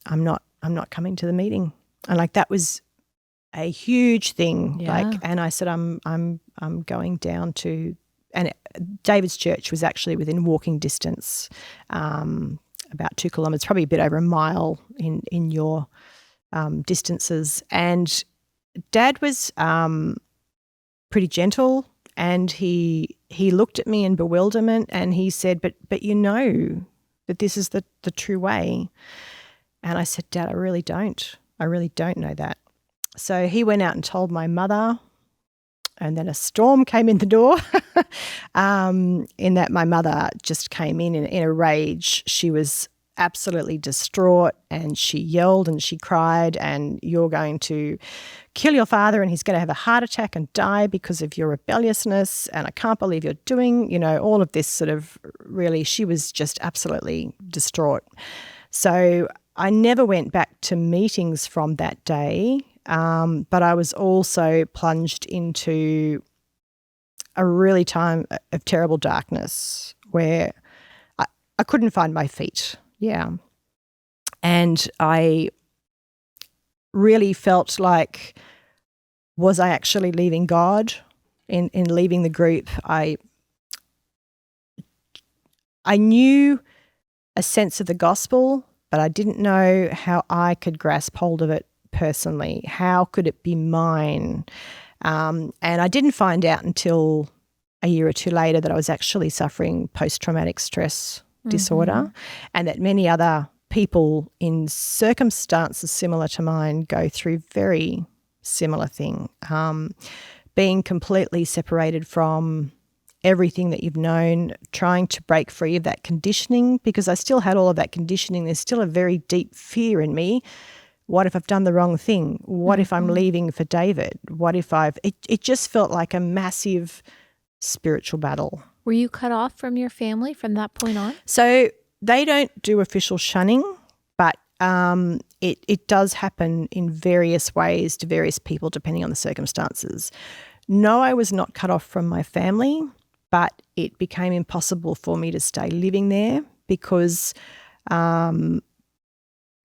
I'm not coming to the meeting. And that was a huge thing. Yeah. And I said, I'm going down to, and David's church was actually within walking distance, about 2 kilometres, probably a bit over a mile in your distances. And Dad was pretty gentle, and he looked at me in bewilderment and he said, but you know that this is the true way. And I said, Dad, I really don't know that. So he went out and told my mother, and then a storm came in the door in that my mother just came in a rage. She was absolutely distraught and she yelled and she cried, and you're going to kill your father and he's going to have a heart attack and die because of your rebelliousness, and I can't believe you're doing, all of this sort of really, she was just absolutely distraught. So I never went back to meetings from that day. But I was also plunged into a really time of terrible darkness where I couldn't find my feet. Yeah. And I really felt like, was I actually leaving God in leaving the group? I knew a sense of the gospel, but I didn't know how I could grasp hold of it personally. How could it be mine? And I didn't find out until a year or two later that I was actually suffering post-traumatic stress disorder, and that many other people in circumstances similar to mine go through very similar thing. Being completely separated from everything that you've known, trying to break free of that conditioning, because I still had all of that conditioning. There's still a very deep fear in me. What if I've done the wrong thing? What if I'm leaving for David? What if it just felt like a massive spiritual battle. Were you cut off from your family from that point on? So they don't do official shunning, but it does happen in various ways to various people depending on the circumstances. No, I was not cut off from my family, but it became impossible for me to stay living there because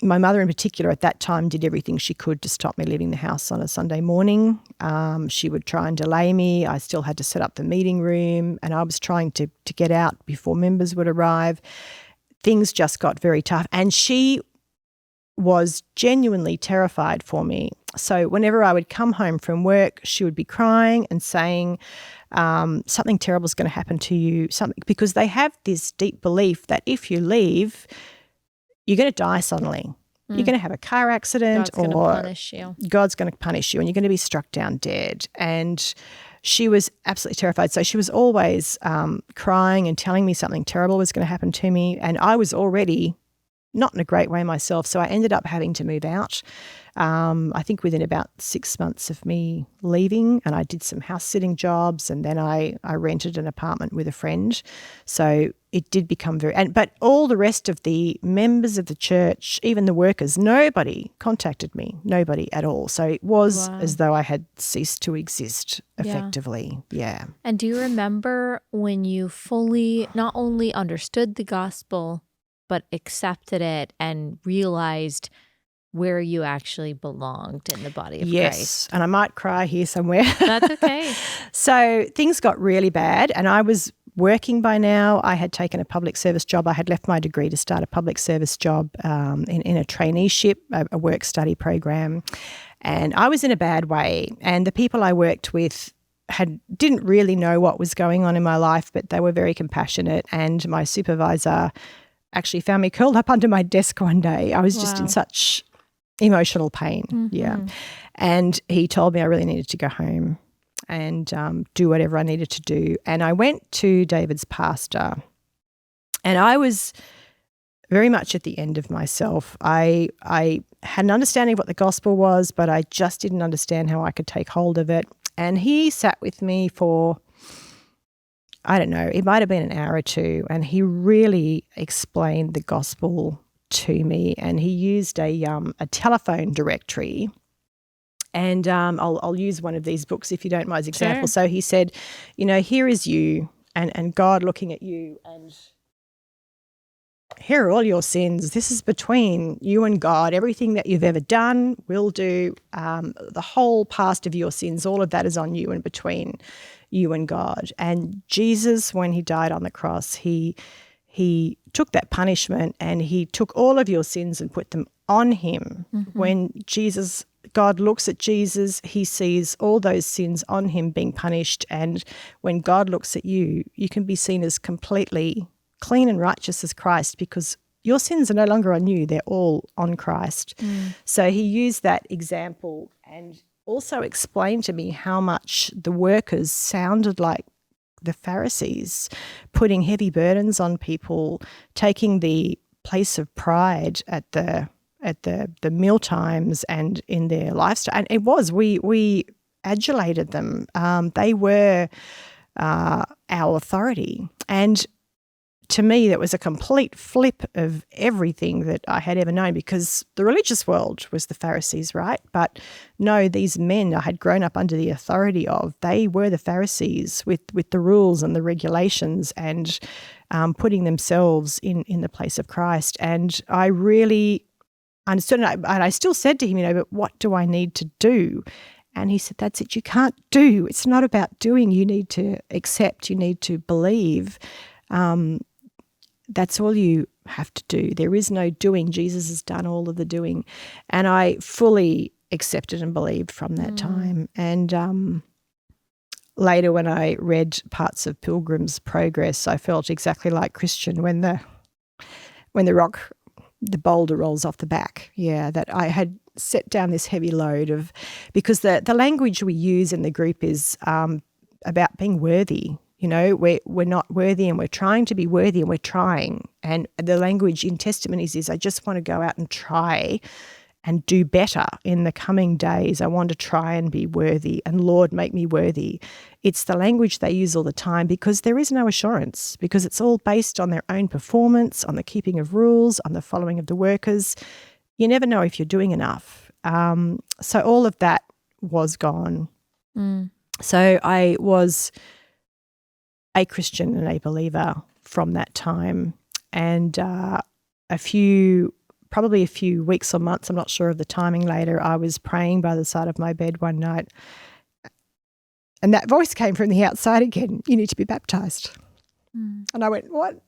my mother in particular at that time did everything she could to stop me leaving the house on a Sunday morning. She would try and delay me. I still had to set up the meeting room, and I was trying to get out before members would arrive. Things just got very tough, and she was genuinely terrified for me. So whenever I would come home from work, she would be crying and saying, something terrible is going to happen to you, because they have this deep belief that if you leave, you're going to die suddenly. You're going to have a car accident, God's going to punish you. God's going to punish you, and you're going to be struck down dead. And she was absolutely terrified. So she was always crying and telling me something terrible was going to happen to me. And I was already not in a great way myself. So I ended up having to move out, I think within about 6 months of me leaving, and I did some house sitting jobs, and then I rented an apartment with a friend. So it did become but all the rest of the members of the church, even the workers, nobody contacted me, nobody at all. So it was as though I had ceased to exist effectively. Yeah. And do you remember when you fully not only understood the gospel, but accepted it and realized where you actually belonged in the body of Christ? Yes, and I might cry here somewhere. That's okay. So things got really bad, and I was working by now. I had taken a public service job. I had left my degree to start a public service job in a traineeship, a work-study program, and I was in a bad way. And the people I worked with didn't really know what was going on in my life, but they were very compassionate, and my supervisor actually found me curled up under my desk one day. I was just in such emotional pain. Mm-hmm. Yeah. And he told me I really needed to go home and do whatever I needed to do. And I went to David's pastor, and I was very much at the end of myself. I had an understanding of what the gospel was, but I just didn't understand how I could take hold of it. And he sat with me for, I don't know, it might have been an hour or two, and he really explained the gospel to me, and he used a telephone directory. And I'll use one of these books, if you don't mind, as example. Sure. So he said, here is you and God looking at you, and here are all your sins. This is between you and God. Everything that you've ever done, will do, the whole past of your sins, all of that is on you and between you and God. And Jesus, when he died on the cross, he took that punishment, and he took all of your sins and put them on him. Mm-hmm. When God looks at Jesus, he sees all those sins on him being punished. And when God looks at you, you can be seen as completely clean and righteous as Christ, because your sins are no longer on you, they're all on Christ. So he used that example and also explained to me how much the workers sounded like the Pharisees, putting heavy burdens on people, taking the place of pride at the meal times and in their lifestyle. And it was, we adulated them. They were our authority. And to me, that was a complete flip of everything that I had ever known, because the religious world was the Pharisees, right? But no, these men I had grown up under the authority of, they were the Pharisees with the rules and the regulations, and putting themselves in the place of Christ. And I really understood it. And I still said to him, but what do I need to do? And he said, that's it. You can't do. It's not about doing. You need to accept. You need to believe. That's all you have to do. There is no doing. Jesus has done all of the doing. And I fully accepted and believed from that time. And later, when I read parts of Pilgrim's Progress, I felt exactly like Christian when the boulder rolls off the back. Yeah, that I had set down this heavy load because the language we use in the group is about being worthy. We're not worthy, and we're trying to be worthy, and we're trying. And the language in testimonies is, I just want to go out and try and do better in the coming days. I want to try and be worthy, and Lord, make me worthy. It's the language they use all the time, because there is no assurance, because it's all based on their own performance, on the keeping of rules, on the following of the workers. You never know if you're doing enough. So all of that was gone. So I was a Christian and a believer from that time. And a few probably a few weeks or months, I'm not sure of the timing later, I was praying by the side of my bed one night, and that voice came from the outside again, "You need to be baptized." And I went, "What?"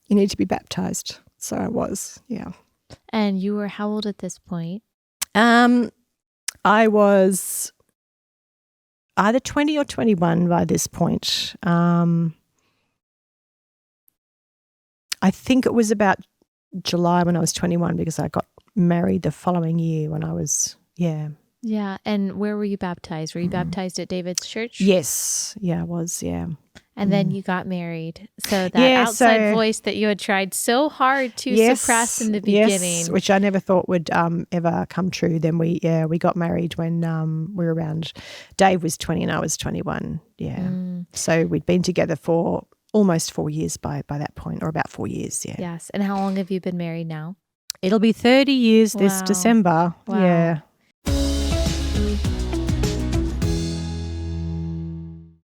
"You need to be baptized." So I was, yeah. And you were how old at this point? I was either 20 or 21 by this point. I think it was about July when I was 21, because I got married the following year when I was, Yeah. And where were you baptized? Were you baptized at David's church? Yes. Yeah, I was, yeah. And then you got married. So that outside voice that you had tried so hard to suppress in the beginning. Yes, which I never thought would ever come true. Then we got married when we were around, Dave was 20 and I was 21. Yeah. So we'd been together for almost 4 years by that point, or about 4 years, yeah. Yes. And how long have you been married now? It'll be 30 years this December. Wow. Yeah.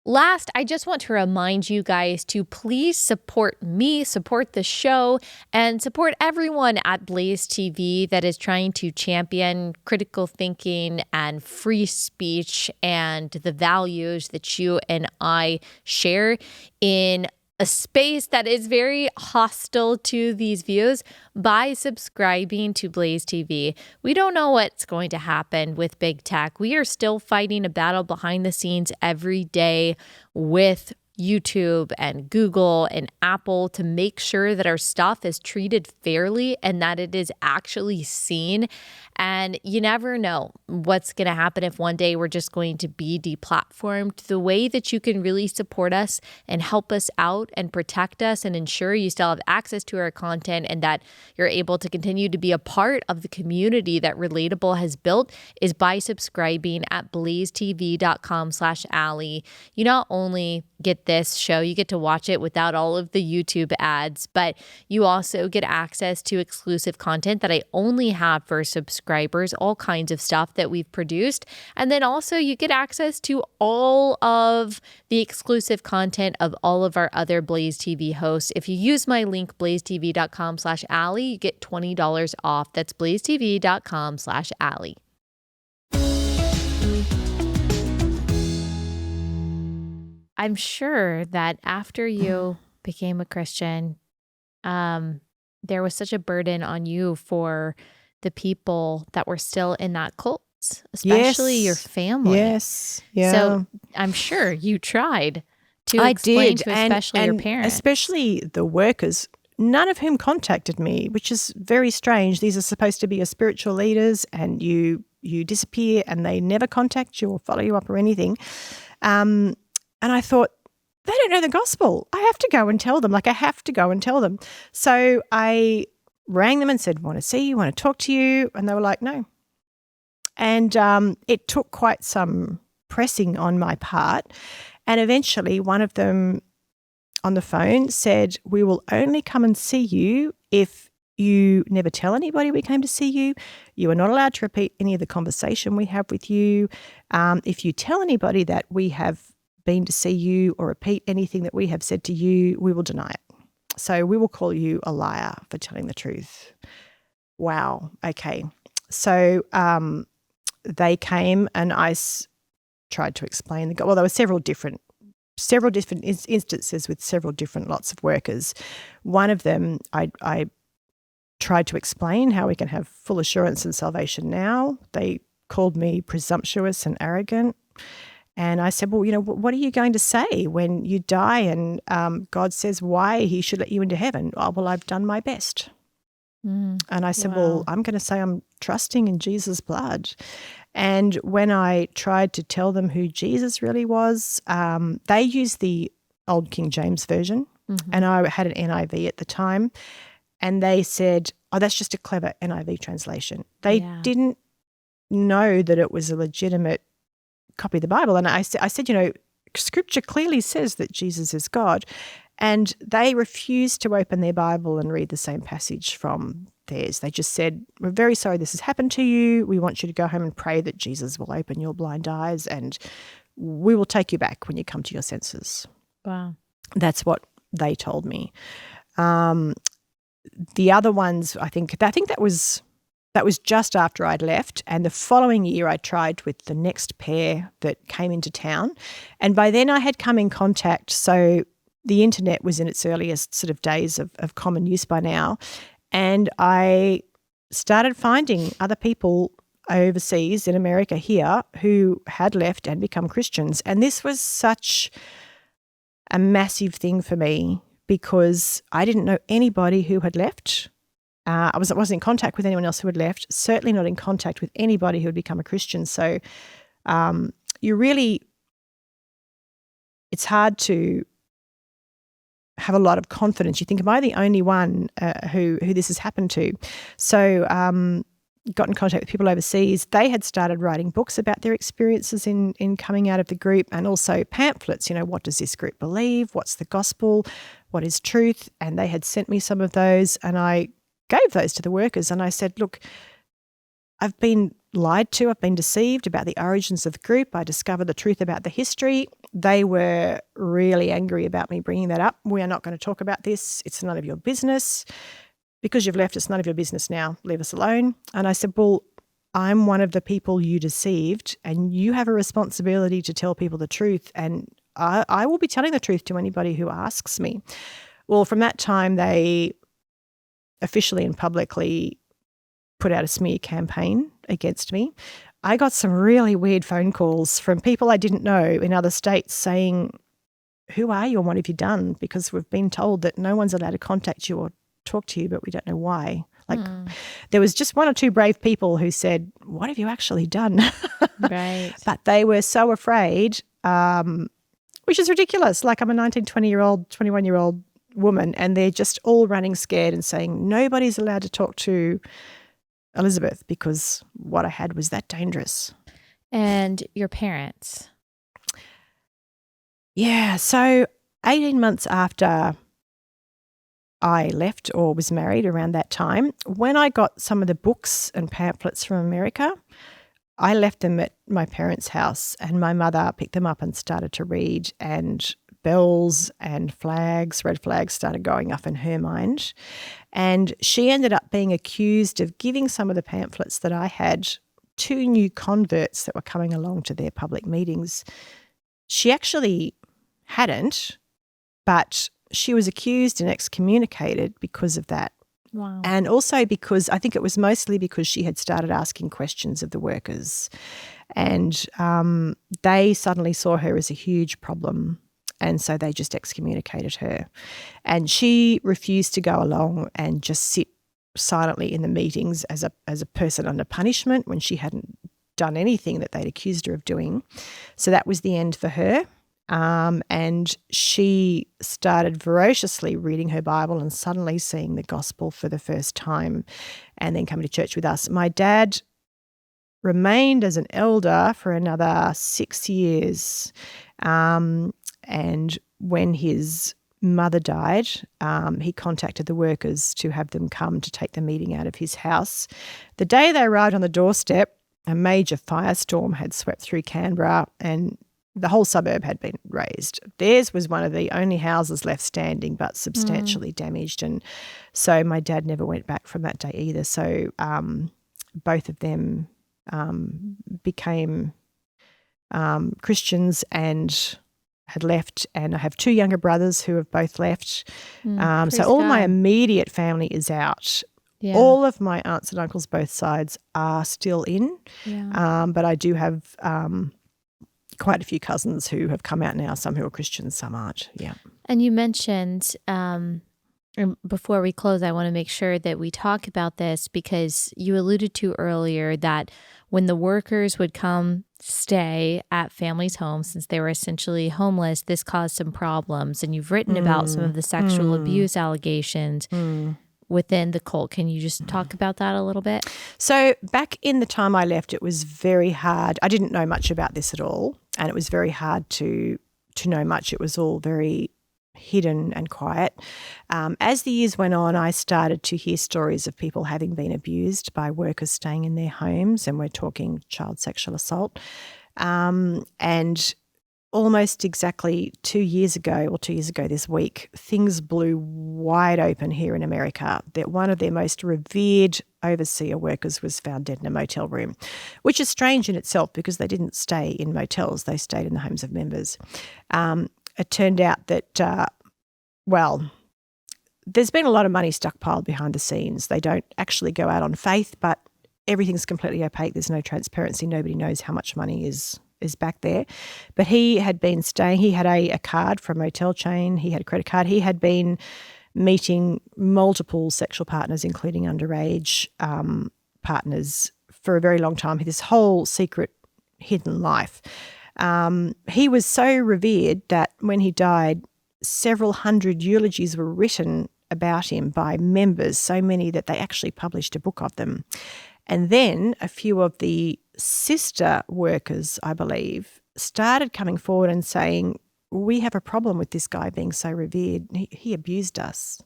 Last, I just want to remind you guys to please support me, support the show, and support everyone at Blaze TV that is trying to champion critical thinking and free speech and the values that you and I share in a space that is very hostile to these views by subscribing to Blaze TV. We don't know what's going to happen with big tech. We are still fighting a battle behind the scenes every day with YouTube and Google and Apple to make sure that our stuff is treated fairly and that it is actually seen. And you never know what's going to happen if one day we're just going to be deplatformed. The way that you can really support us and help us out and protect us and ensure you still have access to our content and that you're able to continue to be a part of the community that Relatable has built is by subscribing at blazetv.com/Allie. You not only get this show, you get to watch it without all of the YouTube ads, but you also get access to exclusive content that I only have for subscribers, all kinds of stuff that we've produced. And then also you get access to all of the exclusive content of all of our other Blaze TV hosts. If you use my link, blazetv.com/Allie, you get $20 off. That's blazetv.com/Allie. I'm sure that after you became a Christian, there was such a burden on you for the people that were still in that cult, especially your family. Yes. Yeah. So I'm sure you tried to explain to especially your parents. Especially the workers, none of whom contacted me, which is very strange. These are supposed to be your spiritual leaders, and you disappear and they never contact you or follow you up or anything. And I thought, they don't know the gospel. I have to go and tell them. So I rang them and said, want to see you, want to talk to you. And they were like, no. And it took quite some pressing on my part. And eventually one of them on the phone said, we will only come and see you if you never tell anybody we came to see you. You are not allowed to repeat any of the conversation we have with you. If you tell anybody that we have been to see you or repeat anything that we have said to you, we will deny it. So we will call you a liar for telling the truth. Wow. Okay. So they came and I tried to explain well, there were several different instances with several different lots of workers. One of them, I tried to explain how we can have full assurance in salvation now. They called me presumptuous and arrogant. And I said, well, what are you going to say when you die and God says why he should let you into heaven? Oh, well, I've done my best. And I said, well, I'm going to say I'm trusting in Jesus' blood. And when I tried to tell them who Jesus really was, they used the old King James Version, and I had an NIV at the time. And they said, oh, that's just a clever NIV translation. They didn't know that it was a legitimate copy of the Bible. And I said, Scripture clearly says that Jesus is God. And they refused to open their Bible and read the same passage from theirs. They just said, we're very sorry this has happened to you. We want you to go home and pray that Jesus will open your blind eyes and we will take you back when you come to your senses. Wow. That's what they told me. the other ones, I think that was just after I'd left, and the following year I tried with the next pair that came into town, and by then I had come in contact. So the internet was in its earliest sort of days of common use by now, and I started finding other people overseas in America here who had left and become Christians, and this was such a massive thing for me because I didn't know anybody who had left. I wasn't in contact with anyone else who had left, certainly not in contact with anybody who had become a Christian. So it's hard to have a lot of confidence. You think, am I the only one who this has happened to? So got in contact with people overseas. They had started writing books about their experiences in coming out of the group, and also pamphlets, what does this group believe? What's the gospel? What is truth? And they had sent me some of those, and I gave those to the workers, and I said, look, I've been lied to, I've been deceived about the origins of the group. I discovered the truth about the history. They were really angry about me bringing that up. We are not going to talk about this. It's none of your business. Because you've left, it's none of your business now. Leave us alone. And I said, well, I'm one of the people you deceived, and you have a responsibility to tell people the truth, and I will be telling the truth to anybody who asks me. Well, from that time, they officially and publicly put out a smear campaign against me. I got some really weird phone calls from people I didn't know in other states saying, who are you and what have you done? Because we've been told that no one's allowed to contact you or talk to you, but we don't know why. There was just one or two brave people who said, what have you actually done? Right. But they were so afraid, which is ridiculous. Like, I'm a 19, 20-year-old, 21-year-old woman, and they're just all running scared and saying, nobody's allowed to talk to Elizabeth because what I had was that dangerous. And your parents? Yeah, so 18 months after I left or was married, around that time, when I got some of the books and pamphlets from America, I left them at my parents' house, and my mother picked them up and started to read, and bells and flags, red flags, started going off in her mind. And she ended up being accused of giving some of the pamphlets that I had to new converts that were coming along to their public meetings. She actually hadn't, but she was accused and excommunicated because of that. Wow. And also because I think it was mostly because she had started asking questions of the workers, and they suddenly saw her as a huge problem, and so they just excommunicated her. And she refused to go along and just sit silently in the meetings as a person under punishment when she hadn't done anything that they'd accused her of doing. So that was the end for her. And she started ferociously reading her Bible and suddenly seeing the gospel for the first time, and then coming to church with us. My dad remained as an elder for another 6 years. And when his mother died, he contacted the workers to have them come to take the meeting out of his house. The day they arrived on the doorstep, a major firestorm had swept through Canberra, and the whole suburb had been razed. Theirs was one of the only houses left standing, but substantially damaged. And so my dad never went back from that day either. So both of them became Christians and had left. And I have two younger brothers who have both left. So all my immediate family is out. Yeah. All of my aunts and uncles, both sides, are still in. Yeah. But I do have quite a few cousins who have come out now, some who are Christians, some aren't. Yeah. And you mentioned, before we close, I want to make sure that we talk about this, because you alluded to earlier that when the workers would come stay at families' homes, since they were essentially homeless, this caused some problems. And you've written about some of the sexual abuse allegations within the cult. Can you just talk about that a little bit? So back in the time I left, it was very hard. I didn't know much about this at all, and it was very hard to know much. It was all very hidden and quiet. As the years went on, I started to hear stories of people having been abused by workers staying in their homes, and we're talking child sexual assault. And almost exactly 2 years ago this week, things blew wide open here in America that one of their most revered overseer workers was found dead in a motel room, which is strange in itself because they didn't stay in motels. They stayed in the homes of members. It turned out that, there's been a lot of money stockpiled behind the scenes. They don't actually go out on faith, but everything's completely opaque. There's no transparency. Nobody knows how much money is back there. But he had been staying. He had a card from a motel chain. He had a credit card. He had been meeting multiple sexual partners, including underage partners, for a very long time. This whole secret, hidden life. He was so revered that when he died, several hundred eulogies were written about him by members, so many that they actually published a book of them. And then a few of the sister workers, I believe, started coming forward and saying, we have a problem with this guy being so revered. He abused us.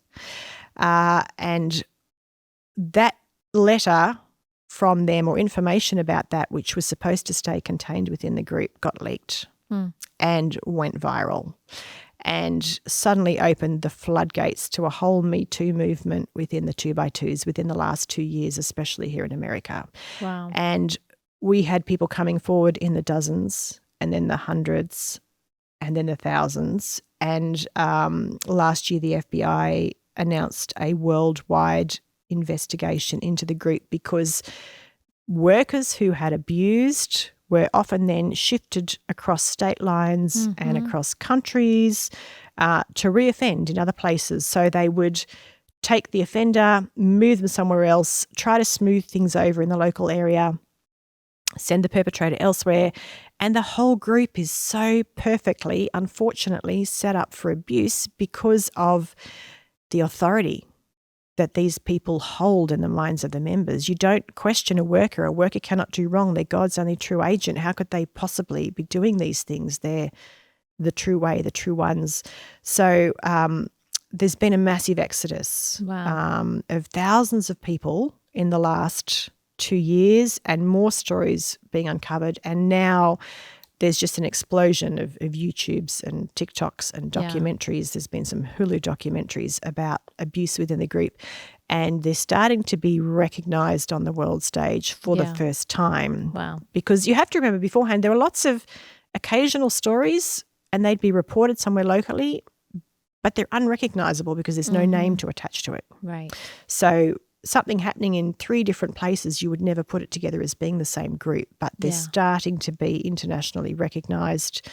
And that letter from them, or information about that, which was supposed to stay contained within the group, got leaked and went viral, and suddenly opened the floodgates to a whole Me Too movement within the 2x2s within the last 2 years, especially here in America. Wow. And we had people coming forward in the dozens, and then the hundreds, and then the thousands. And last year, the FBI announced a worldwide investigation into the group because workers who had abused were often then shifted across state lines and across countries to reoffend in other places. So they would take the offender, move them somewhere else, try to smooth things over in the local area, send the perpetrator elsewhere. And the whole group is so perfectly, unfortunately, set up for abuse because of the authority that these people hold in the minds of the members. You don't question a worker. A worker cannot do wrong. They're God's only true agent. How could they possibly be doing these things? They're the true way, the true ones. So there's been a massive exodus of thousands of people in the last 2 years, and more stories being uncovered. And now there's just an explosion of YouTubes and TikToks and documentaries. Yeah. There's been some Hulu documentaries about abuse within the group, and they're starting to be recognised on the world stage for the first time. Wow. Because you have to remember beforehand, there were lots of occasional stories and they'd be reported somewhere locally, but they're unrecognisable because there's no name to attach to it. Right. So something happening in 3 different places, you would never put it together as being the same group, but they're starting to be internationally recognised,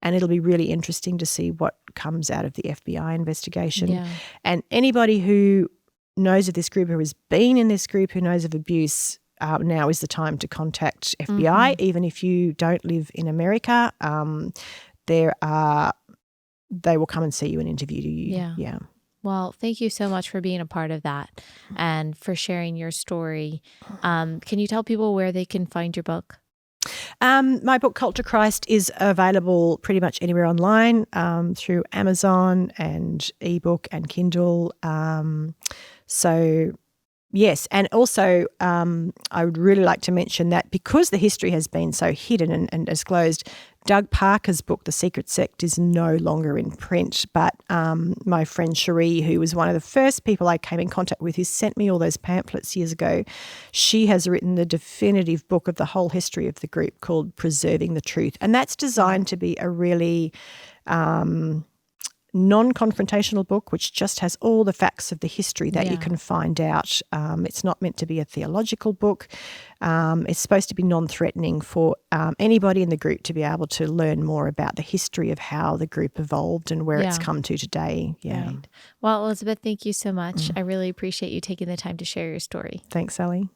and it'll be really interesting to see what comes out of the FBI investigation. Yeah. And anybody who knows of this group, who has been in this group, who knows of abuse, now is the time to contact FBI, even if you don't live in America. They will come and see you and interview you. Yeah. Well, thank you so much for being a part of that and for sharing your story. Can you tell people where they can find your book? My book, Culture Christ, is available pretty much anywhere online through Amazon and ebook and Kindle. So, yes. And also, I would really like to mention that because the history has been so hidden and disclosed, Doug Parker's book, The Secret Sect, is no longer in print, but my friend Cherie, who was one of the first people I came in contact with, who sent me all those pamphlets years ago, she has written the definitive book of the whole history of the group called Preserving the Truth. And that's designed to be a really non-confrontational book, which just has all the facts of the history that you can find out. It's not meant to be a theological book. It's supposed to be non-threatening for anybody in the group to be able to learn more about the history of how the group evolved and where it's come to today. Yeah. Right. Well, Elizabeth, thank you so much. I really appreciate you taking the time to share your story. Thanks, Allie.